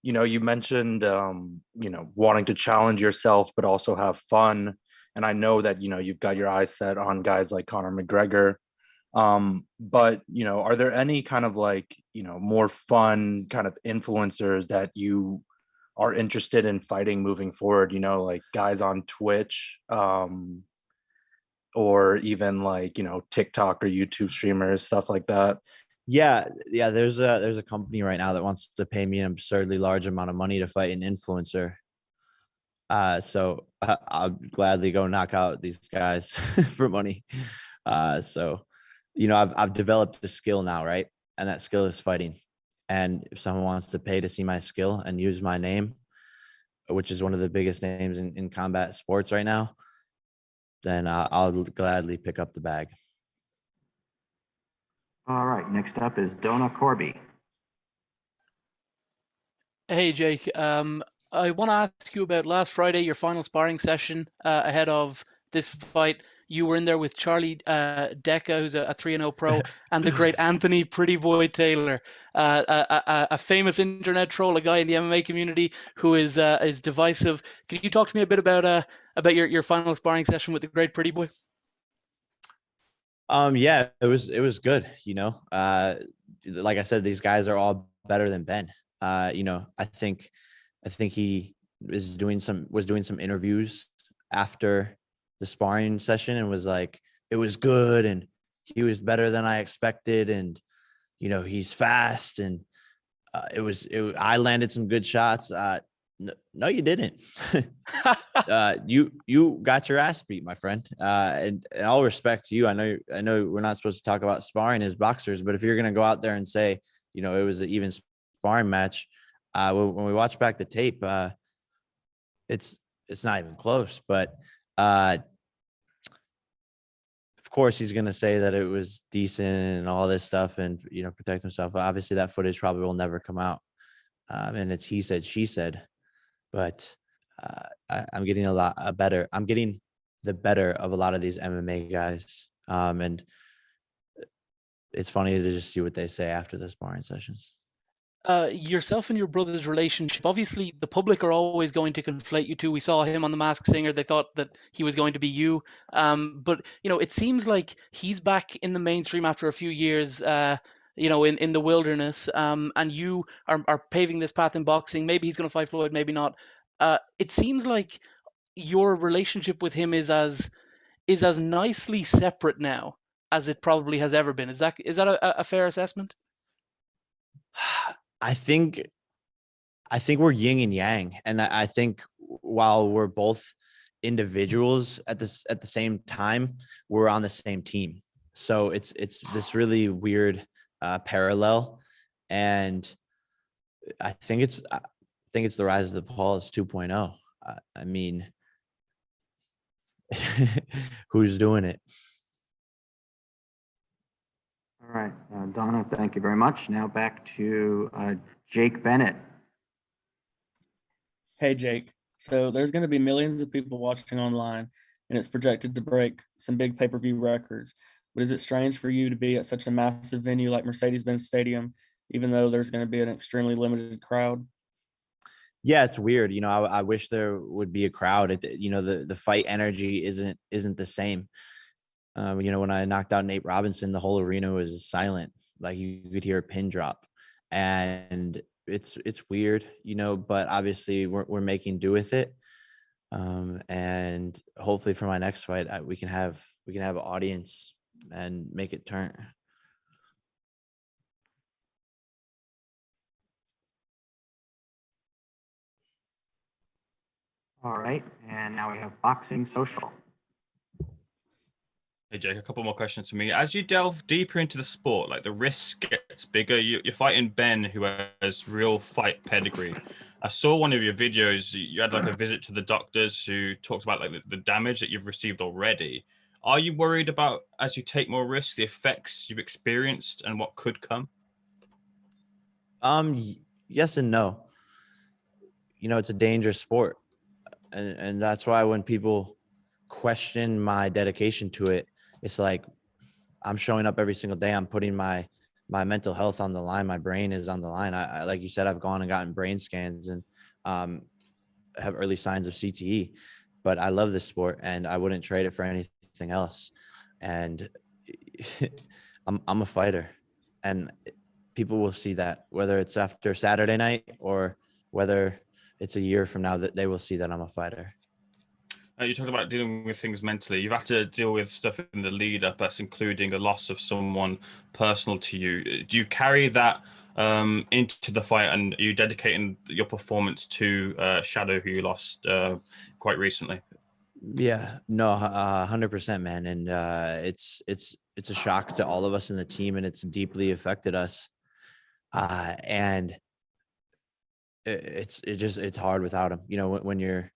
you know, you mentioned, you know, wanting to challenge yourself, but also have fun. And I know that, you know, you've got your eyes set on guys like Conor McGregor. But, you know, are there any kind of like, you know, more fun kind of influencers that you are interested in fighting moving forward? You know, like guys on Twitch, or even like, you know, TikTok or YouTube streamers, stuff like that? Yeah. There's a company right now that wants to pay me an absurdly large amount of money to fight an influencer. So I'll gladly go knock out these guys for money. So, you know, I've developed a skill now, right? And that skill is fighting. And if someone wants to pay to see my skill and use my name, which is one of the biggest names in combat sports right now, then I'll gladly pick up the bag. All right, next up is Donna Corby. Hey, Jake. I want to ask you about last Friday, your final sparring session ahead of this fight. You were in there with Charlie Deca, who's a 3-0 pro, and the great Anthony Pretty Boy Taylor, a famous internet troll, a guy in the MMA community who is divisive. Can you talk to me a bit about your final sparring session with the great Pretty Boy? Yeah, it was good. Like I said, these guys are all better than Ben. I think he was doing some interviews after the sparring session and was like, it was good and he was better than I expected, and he's fast, and I landed some good shots. No, you didn't. You got your ass beat, my friend. And all respect to you, I know we're not supposed to talk about sparring as boxers, but if you're gonna go out there and say, it was an even sparring match, when we watch back the tape, it's not even close. But of course he's gonna say that it was decent and all this stuff, and protect himself. Obviously, that footage probably will never come out, and it's he said, she said. But I'm getting better. I'm getting the better of a lot of these MMA guys, and it's funny to just see what they say after the sparring sessions. Yourself and your brother's relationship, obviously the public are always going to conflate you two. We saw him on The Masked Singer. They thought that he was going to be you. But, it seems like he's back in the mainstream after a few years, in the wilderness. And you are paving this path in boxing. Maybe he's going to fight Floyd, maybe not. It seems like your relationship with him is as nicely separate now as it probably has ever been. Is that a fair assessment? I think we're yin and yang, and I think while we're both individuals at the same time, we're on the same team. So it's this really weird parallel, and I think it's the rise of the Pauls 2.0. I mean, who's doing it? All right, Donna, thank you very much. Now back to Jake Bennett. Hey, Jake. So there's going to be millions of people watching online, and it's projected to break some big pay-per-view records. But is it strange for you to be at such a massive venue like Mercedes-Benz Stadium, even though there's going to be an extremely limited crowd? Yeah, it's weird. I wish there would be a crowd. The fight energy isn't the same. When I knocked out Nate Robinson, the whole arena was silent. Like you could hear a pin drop, and it's weird, but obviously we're making do with it. And hopefully for my next fight, we can have an audience and make it turn. All right, and now we have Boxing Social. Hey Jake, a couple more questions for me. As you delve deeper into the sport, like the risk gets bigger. You're fighting Ben, who has real fight pedigree. I saw one of your videos. You had like a visit to the doctors who talked about like the damage that you've received already. Are you worried about, as you take more risks, the effects you've experienced and what could come? Yes and no. It's a dangerous sport, and that's why when people question my dedication to it, it's like I'm showing up every single day. I'm putting my mental health on the line. My brain is on the line. I like you said, I've gone and gotten brain scans and have early signs of CTE, but I love this sport and I wouldn't trade it for anything else. And I'm a fighter, and people will see that, whether it's after Saturday night or whether it's a year from now, that they will see that I'm a fighter. You talked about dealing with things mentally. You've had to deal with stuff in the lead up, that's including the loss of someone personal to you. Do you carry that into the fight, and are you dedicating your performance to Shadow, who you lost quite recently? Yeah, no, 100%, man. And it's a shock to all of us in the team, and it's deeply affected us. And it's hard without him. When you're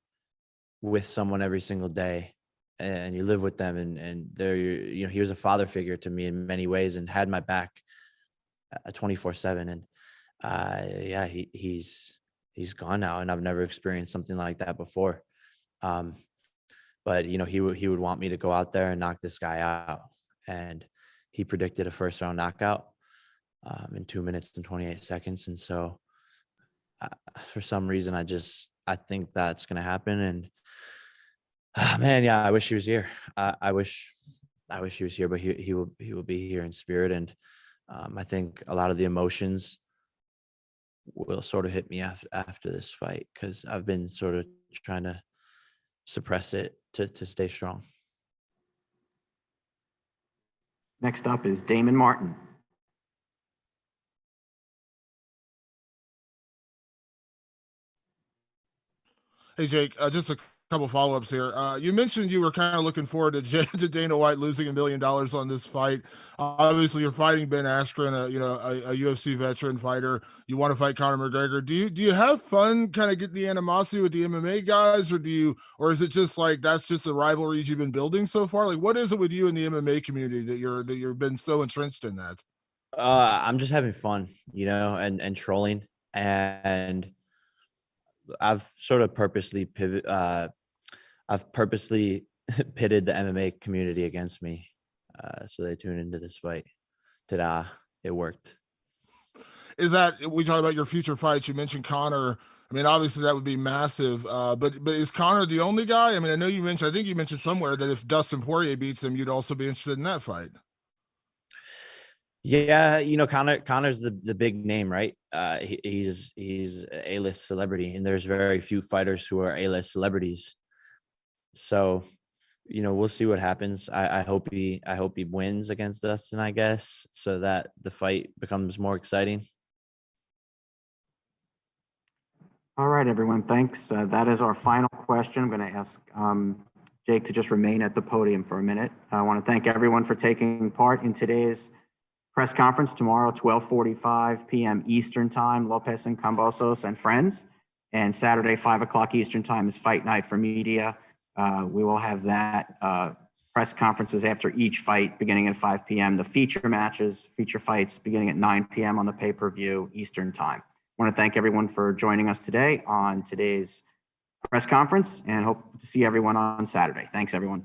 with someone every single day and you live with them, and they're, you know, he was a father figure to me in many ways and had my back 24/7. And yeah, he's gone now, and I've never experienced something like that before. But you know, he would want me to go out there and knock this guy out, and he predicted a first round knockout in 2 minutes and 28 seconds. And so for some reason, I think that's going to happen. And man, yeah, I wish he was here. I wish he was here, but he will be here in spirit. And I think a lot of the emotions will sort of hit me after this fight, because I've been sort of trying to suppress it to stay strong. Next up is Damon Martin. Hey, Jake, just a couple follow-ups here. You mentioned you were kind of looking forward to Dana White losing $1 million on this fight. Obviously, you're fighting Ben Askren, a UFC veteran fighter. You want to fight Conor McGregor. Do you have fun kind of getting the animosity with the MMA guys, or is it just like that's just the rivalries you've been building so far? Like, what is it with you in the MMA community that you've been so entrenched in that? I'm just having fun, you know, and trolling, and I've sort of purposely pitted the MMA community against me, so they tune into this fight. Ta-da! It worked. Is that, we talk about your future fights? You mentioned Conor. I mean, obviously that would be massive. But is Conor the only guy? I mean, I think you mentioned somewhere that if Dustin Poirier beats him, you'd also be interested in that fight. Yeah, you know, Conor's the big name, right? He's an A-list celebrity, and there's very few fighters who are A-list celebrities. So, you know, we'll see what happens. I hope he wins against Dustin, I guess, so that the fight becomes more exciting. All right, everyone. Thanks. That is our final question. I'm going to ask Jake to just remain at the podium for a minute. I want to thank everyone for taking part in today's press conference. Tomorrow, 12:45 p.m. Eastern Time, Lopez and Cambosos and friends. And Saturday, 5 o'clock Eastern Time is fight night for media. We will have that press conferences after each fight beginning at 5 p.m. The feature fights beginning at 9 p.m. on the pay-per-view Eastern Time. I want to thank everyone for joining us today on today's press conference, and hope to see everyone on Saturday. Thanks, everyone.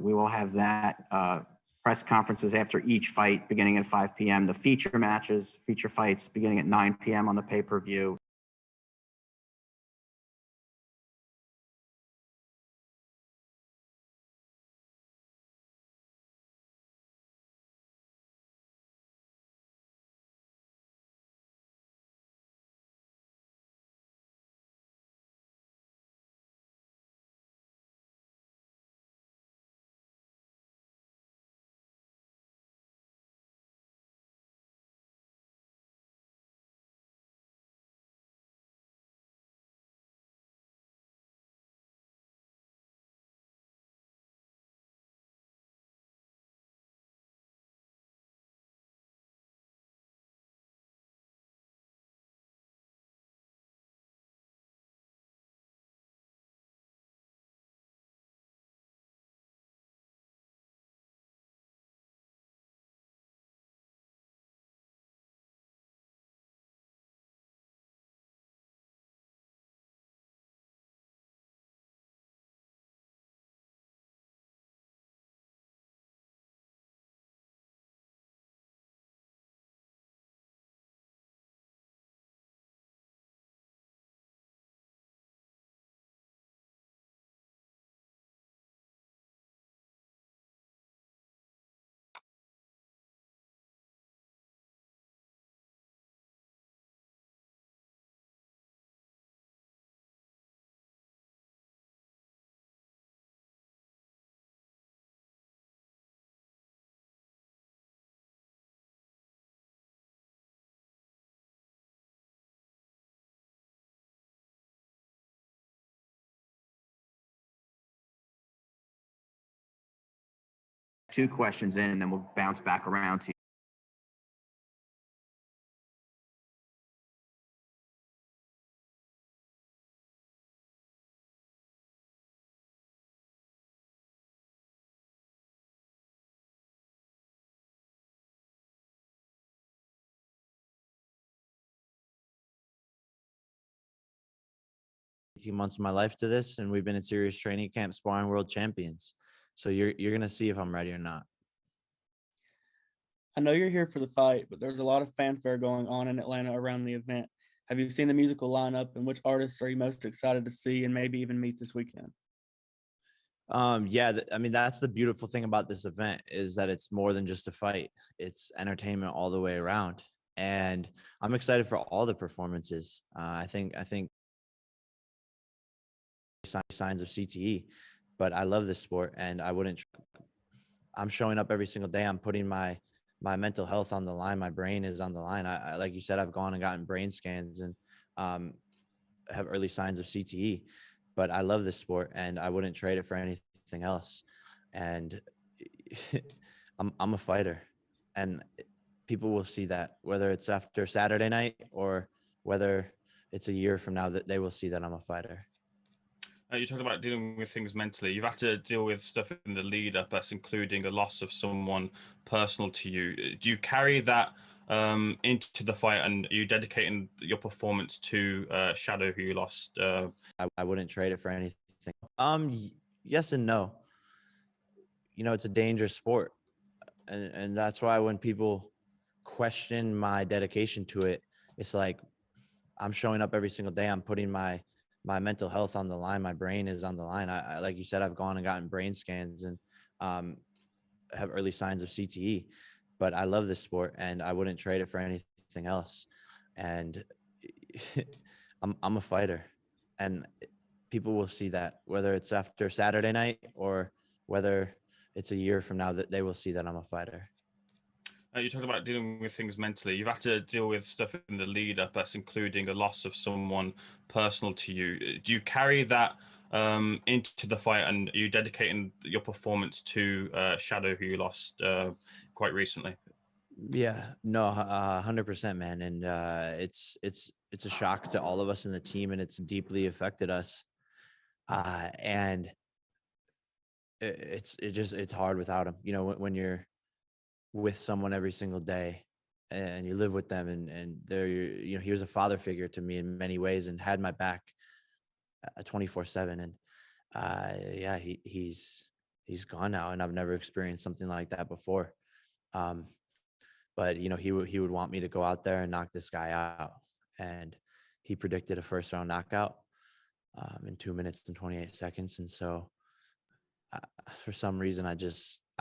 We will have that press conferences after each fight beginning at 5 p.m. The feature matches, feature fights beginning at 9 p.m. on the pay-per-view. Two questions in, and then we'll bounce back around to you. Months of my life to this, and we've been in serious training camp sparring world champions. So you're gonna see if I'm ready or not. I know you're here for the fight, but there's a lot of fanfare going on in Atlanta around the event. Have you seen the musical lineup, and which artists are you most excited to see and maybe even meet this weekend? Yeah, I mean, that's the beautiful thing about this event is that it's more than just a fight. It's entertainment all the way around. And I'm excited for all the performances. I think signs of CTE, but I love this sport and I'm showing up every single day. I'm putting my mental health on the line. My brain is on the line. I like you said, I've gone and gotten brain scans and have early signs of CTE, but I love this sport and I wouldn't trade it for anything else. And I'm a fighter, and people will see that, whether it's after Saturday night or whether it's a year from now, that they will see that I'm a fighter. You talked about dealing with things mentally. You've had to deal with stuff in the lead up, that's including a loss of someone personal to you. Do you carry that into the fight, and are you dedicating your performance to Shadow, who you lost? I wouldn't trade it for anything. Yes and no. You know, it's a dangerous sport, and that's why when people question my dedication to it, it's like I'm showing up every single day. I'm putting my mental health on the line. My brain is on the line. I like you said, I've gone and gotten brain scans and have early signs of CTE, but I love this sport and I wouldn't trade it for anything else. And I'm a fighter, and people will see that, whether it's after Saturday night or whether it's a year from now, that they will see that I'm a fighter. You talked about dealing with things mentally. You've had to deal with stuff in the lead up, that's including a loss of someone personal to you. Do you carry that into the fight, and are you dedicating your performance to Shadow, who you lost quite recently? Yeah, no, 100%, man. And it's a shock to all of us in the team, and it's deeply affected us. And it's hard without him. You know, when you're with someone every single day and you live with them, and they're, you know, he was a father figure to me in many ways and had my back 24/7. And yeah, he's he's gone now, and I've never experienced something like that before. But he would want me to go out there and knock this guy out, and he predicted a first round knockout in 2 minutes and 28 seconds. And so for some reason, I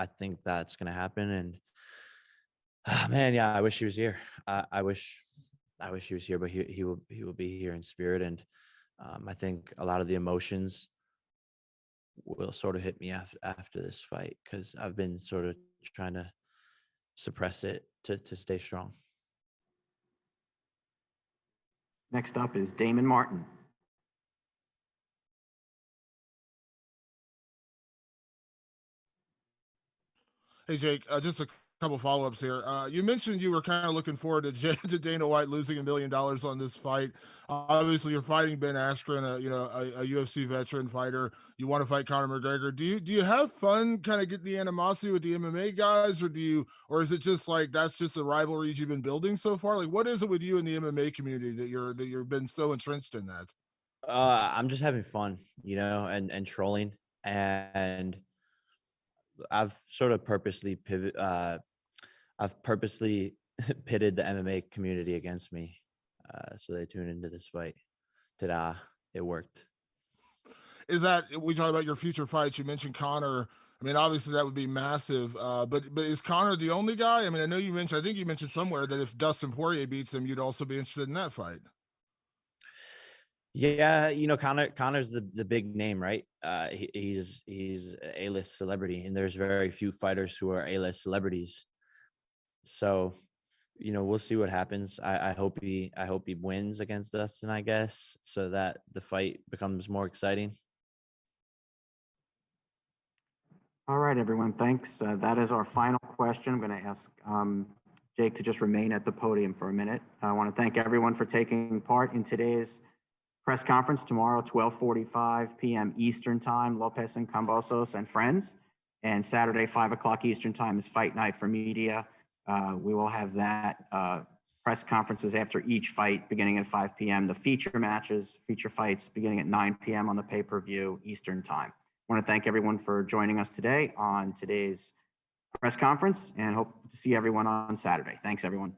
think that's going to happen. And man, yeah, I wish he was here. I wish he was here, but he will be here in spirit. And I think a lot of the emotions will sort of hit me after this fight, because I've been sort of trying to suppress it to stay strong. Next up is Damon Martin. Hey, Jake, just a couple follow-ups here. You mentioned you were kind of looking forward to Dana White losing $1 million on this fight. Obviously, you're fighting Ben Askren, a UFC veteran fighter. You want to fight Conor McGregor. Do you have fun kind of getting the animosity with the MMA guys, or is it just like that's just the rivalries you've been building so far? Like, what is it with you and the MMA community that you've been so entrenched in that? I'm just having fun, and trolling, and I've sort of purposely pitted the MMA community against me, so they tune into this fight. Ta-da! It worked. Is that, we talk about your future fights? You mentioned Conor. I mean, obviously that would be massive. But is Conor the only guy? I mean, I think you mentioned somewhere that if Dustin Poirier beats him, you'd also be interested in that fight. Yeah, Conor's the big name, right? He's a A-list celebrity, and there's very few fighters who are A-list celebrities. So, we'll see what happens. I hope he wins against Dustin, I guess, so that the fight becomes more exciting. All right, everyone. Thanks. That is our final question. I'm going to ask Jake to just remain at the podium for a minute. I want to thank everyone for taking part in today's press conference. Tomorrow, 12:45 p.m. Eastern Time, Lopez and Cambosos and friends. And Saturday, 5 o'clock Eastern Time is fight night for media. We will have that press conferences after each fight beginning at 5 p.m. The feature fights beginning at 9 p.m. on the pay-per-view Eastern Time. I want to thank everyone for joining us today on today's press conference, and hope to see everyone on Saturday. Thanks, everyone.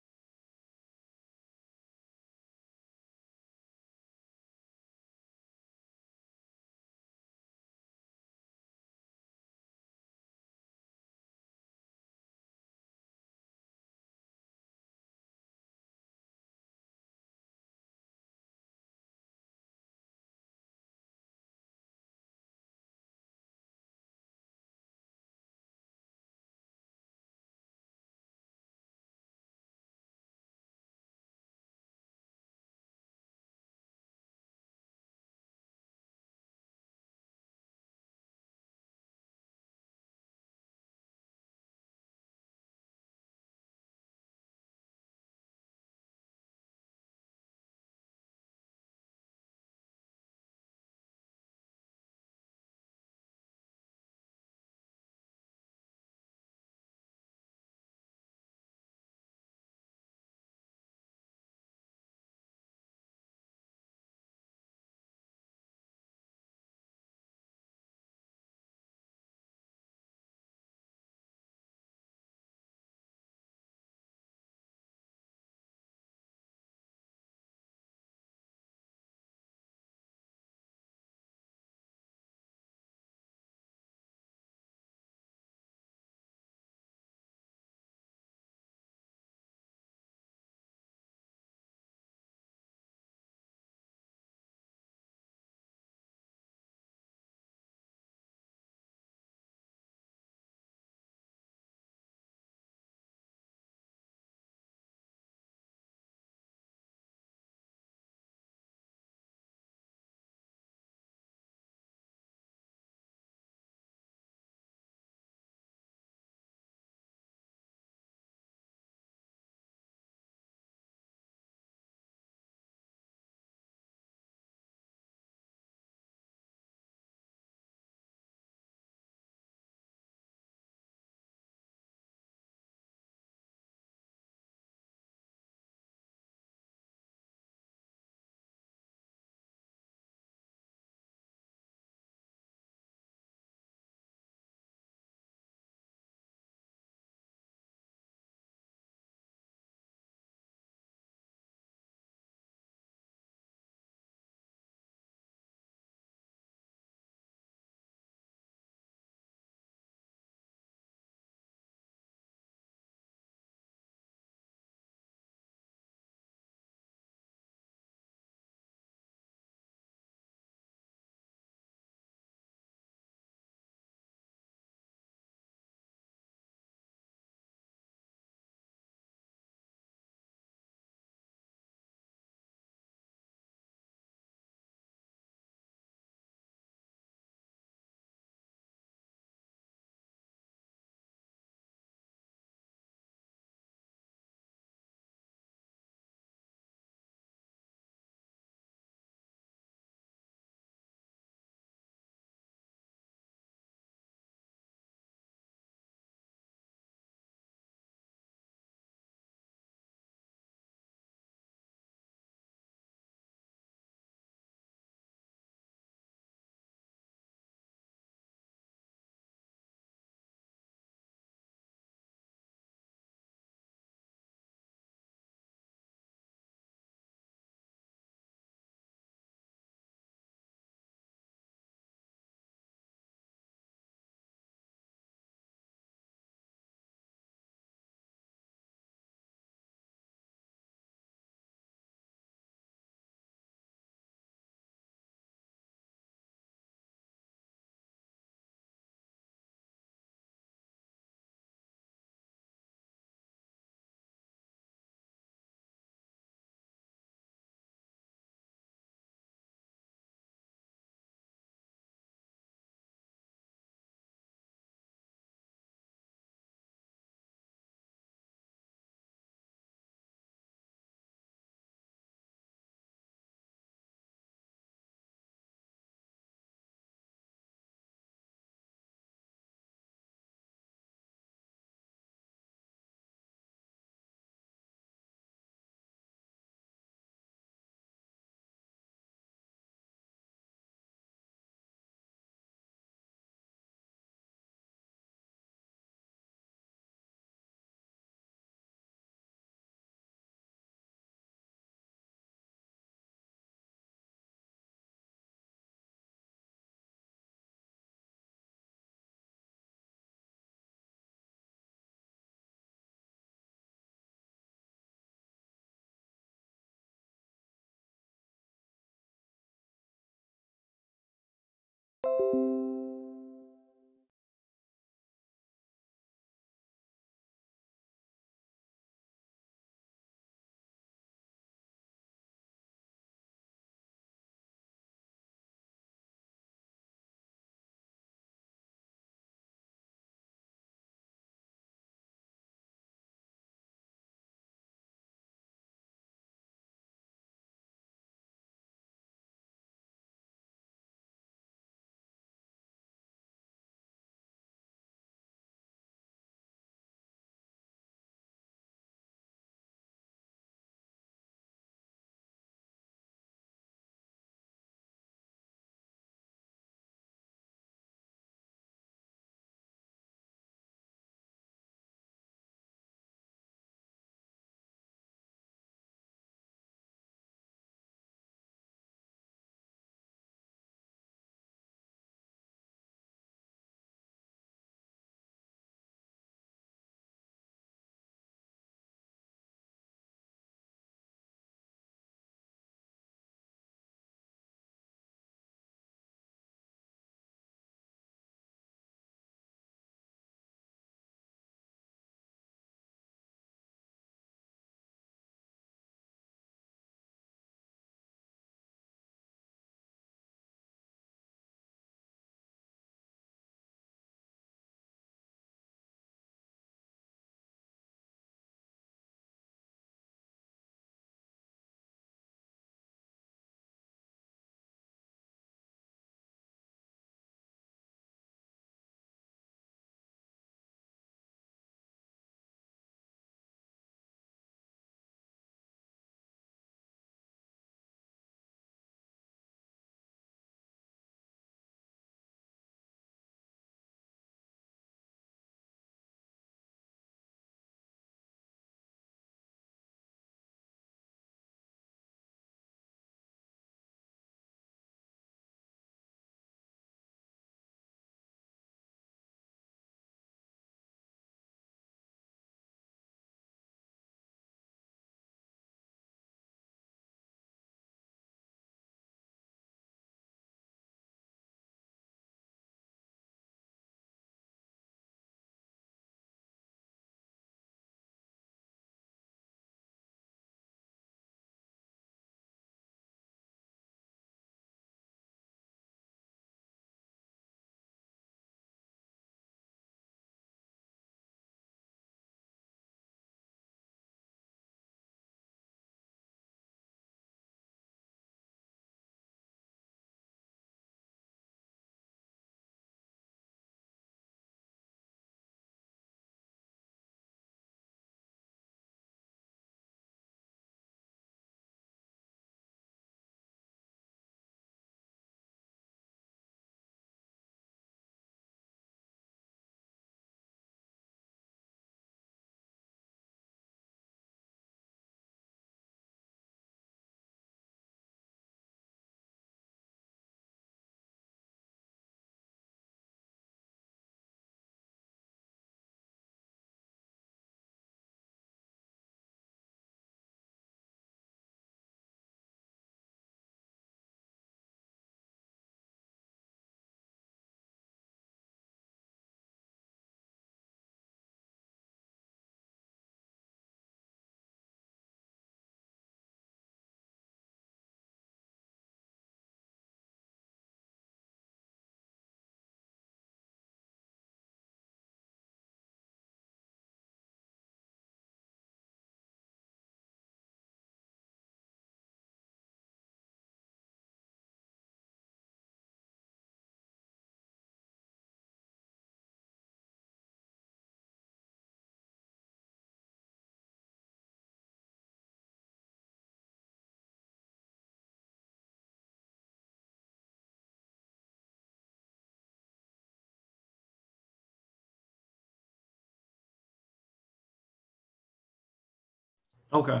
Okay.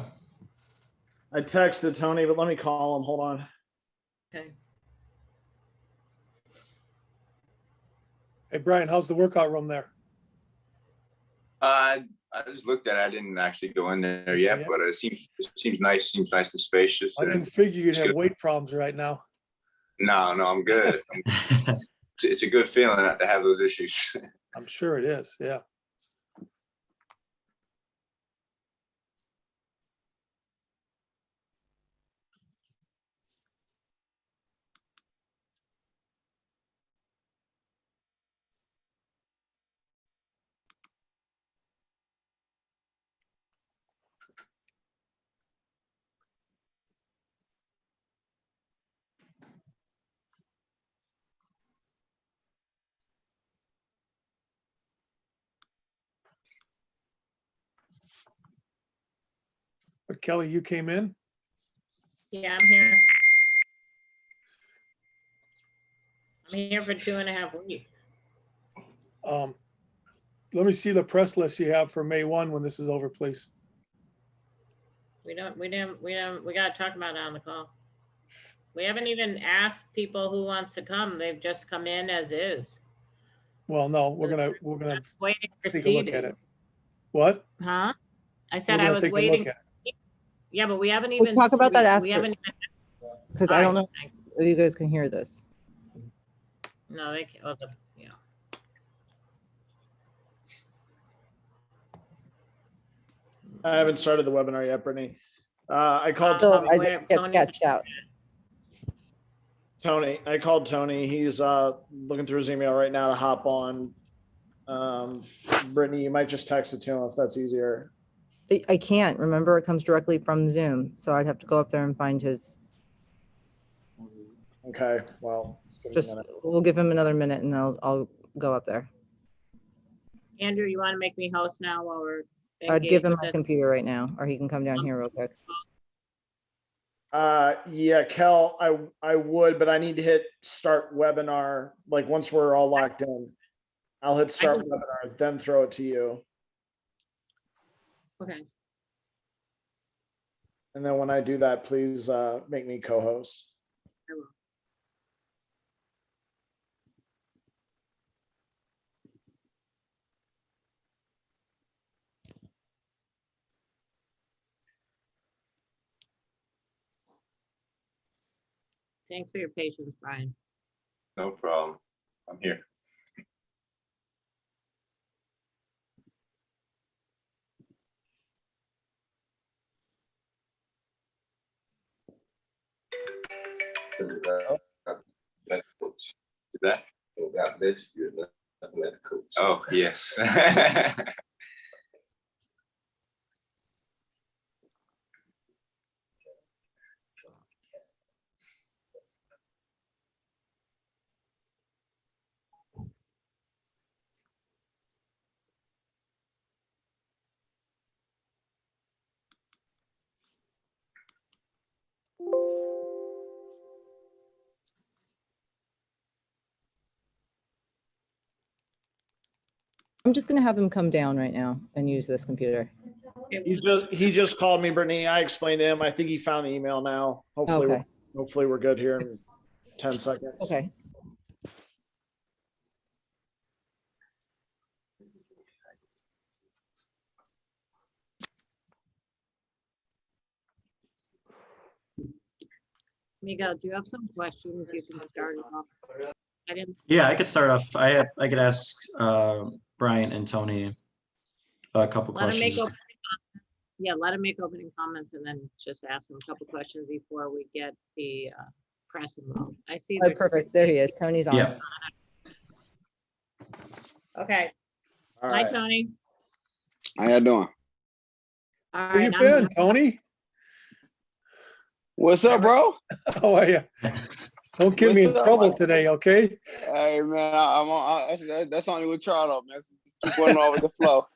I texted Tony, but let me call him. Hold on. Okay. Hey, Brian, how's the workout room there? I just looked at it. I didn't actually go in there yet, but it seems nice. Seems nice and spacious. I didn't figure you'd have weight problems right now. No, I'm good. It's a good feeling not to have those issues. I'm sure it is. Yeah. But Kelly, you came in? Yeah, I'm here. I'm here for 2.5 weeks. Let me see the press list you have for May 1 when this is over, please. We gotta talk about it on the call. We haven't even asked people who wants to come. They've just come in as is. Well, no, we're gonna waiting for take a look at it. What? Huh? I said We're I gonna was take a look waiting. at Yeah, but we haven't We'll even talk about that we after. haven't Because All I don't right, know if you guys can hear this. No, they can't. Yeah. I haven't started the webinar yet, Brittany. I called So Tony. I just kept catch out. Tony, I called Tony. He's looking through his email right now to hop on. Brittany, you might just text it to him if that's easier. I can't. Remember, it comes directly from Zoom. So I'd have to go up there and find his. Okay, well, Just we'll give him another minute and I'll go up there. Andrew, you want to make me host now while we're I'd give engaged him with my this? computer right now, or he can come down here real quick. Yeah, Kel, I would, but I need to hit start webinar. Like once we're all locked in, I'll hit start webinar, then throw it to you. Okay. And then when I do that, please make me co-host. I will. Thanks for your patience, Brian. No problem. I'm here. That? Oh, yes. I'm just gonna have him come down right now and use this computer. He just called me, Brittany. I explained to him. I think he found the email now. Hopefully, Okay. hopefully we're good here in 10 seconds. Okay. Miguel, do you have some questions you can start off? I didn't. Yeah, I could start off. I could ask Brian and Tony a couple Let him make questions. let him make opening comments and then just ask him a couple questions before we get the press involved. I see. Oh, perfect. There he is. Tony's on. Yeah. Okay. All Hi, right. Tony. How y'all doing? All Where you right. been, Tony? What's up, bro? How are you? Don't get me in What's up, trouble man? today, okay? Hey, man, I'm on. That's only with Charlo, man. So keep going over the flow.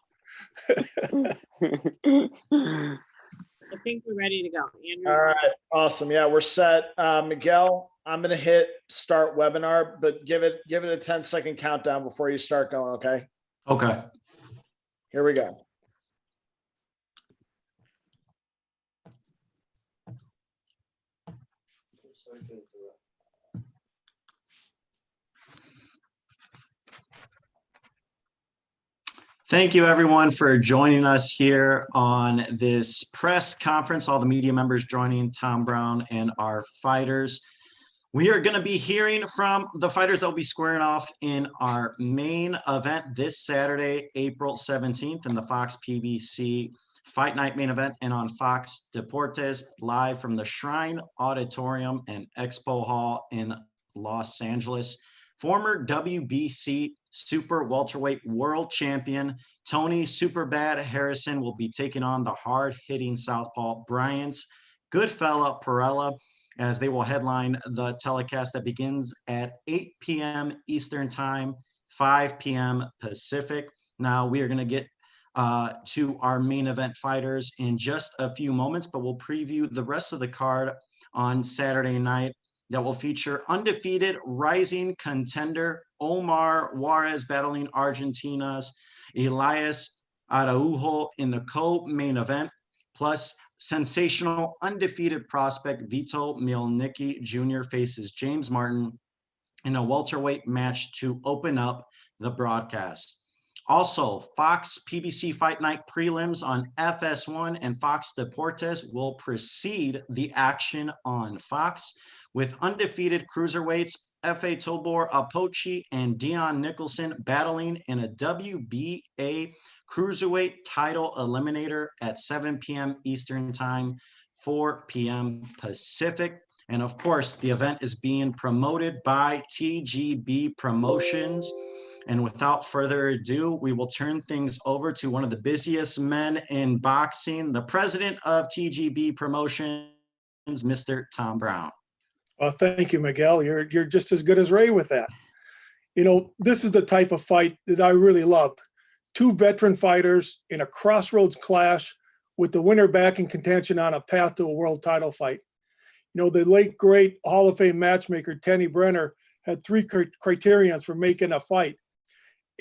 I think we're ready to go. Andrew. All right, awesome. Yeah, we're set. Miguel, I'm gonna hit start webinar, but give it a 10-second countdown before you start going. Okay. Okay. Here we go. Thank you, everyone, for joining us here on this press conference. All the media members joining, Tom Brown and our fighters. We are going to be hearing from the fighters that will be squaring off in our main event this Saturday, April 17th, in the Fox PBC Fight Night main event, and on Fox Deportes, live from the Shrine Auditorium and Expo Hall in Los Angeles. Former WBC super welterweight world champion Tony Superbad Harrison will be taking on the hard-hitting southpaw Bryant's Goodfella Perella, as they will headline the telecast that begins at 8 p.m. Eastern Time, 5 p.m. Pacific. Now, we are going to get to our main event fighters in just a few moments, but we'll preview the rest of the card on Saturday night that will feature undefeated rising contender Omar Juarez battling Argentina's Elias Araujo in the co-main event, plus sensational undefeated prospect Vito Mielnicki Jr. faces James Martin in a welterweight match to open up the broadcast. Also, Fox PBC Fight Night prelims on FS1 and Fox Deportes will precede the action on Fox, with undefeated cruiserweights F.A. Tobor Apochi and Dion Nicholson battling in a WBA cruiserweight title eliminator at 7 p.m. Eastern Time, 4 p.m. Pacific. And of course, the event is being promoted by TGB Promotions. And without further ado, we will turn things over to one of the busiest men in boxing, the president of TGB Promotions, Mr. Tom Brown. Well, thank you, Miguel. You're just as good as Ray with that. You know, this is the type of fight that I really love. Two veteran fighters in a crossroads clash with the winner back in contention on a path to a world title fight. You know, the late, great Hall of Fame matchmaker, Tenny Brenner, had three criterions for making a fight.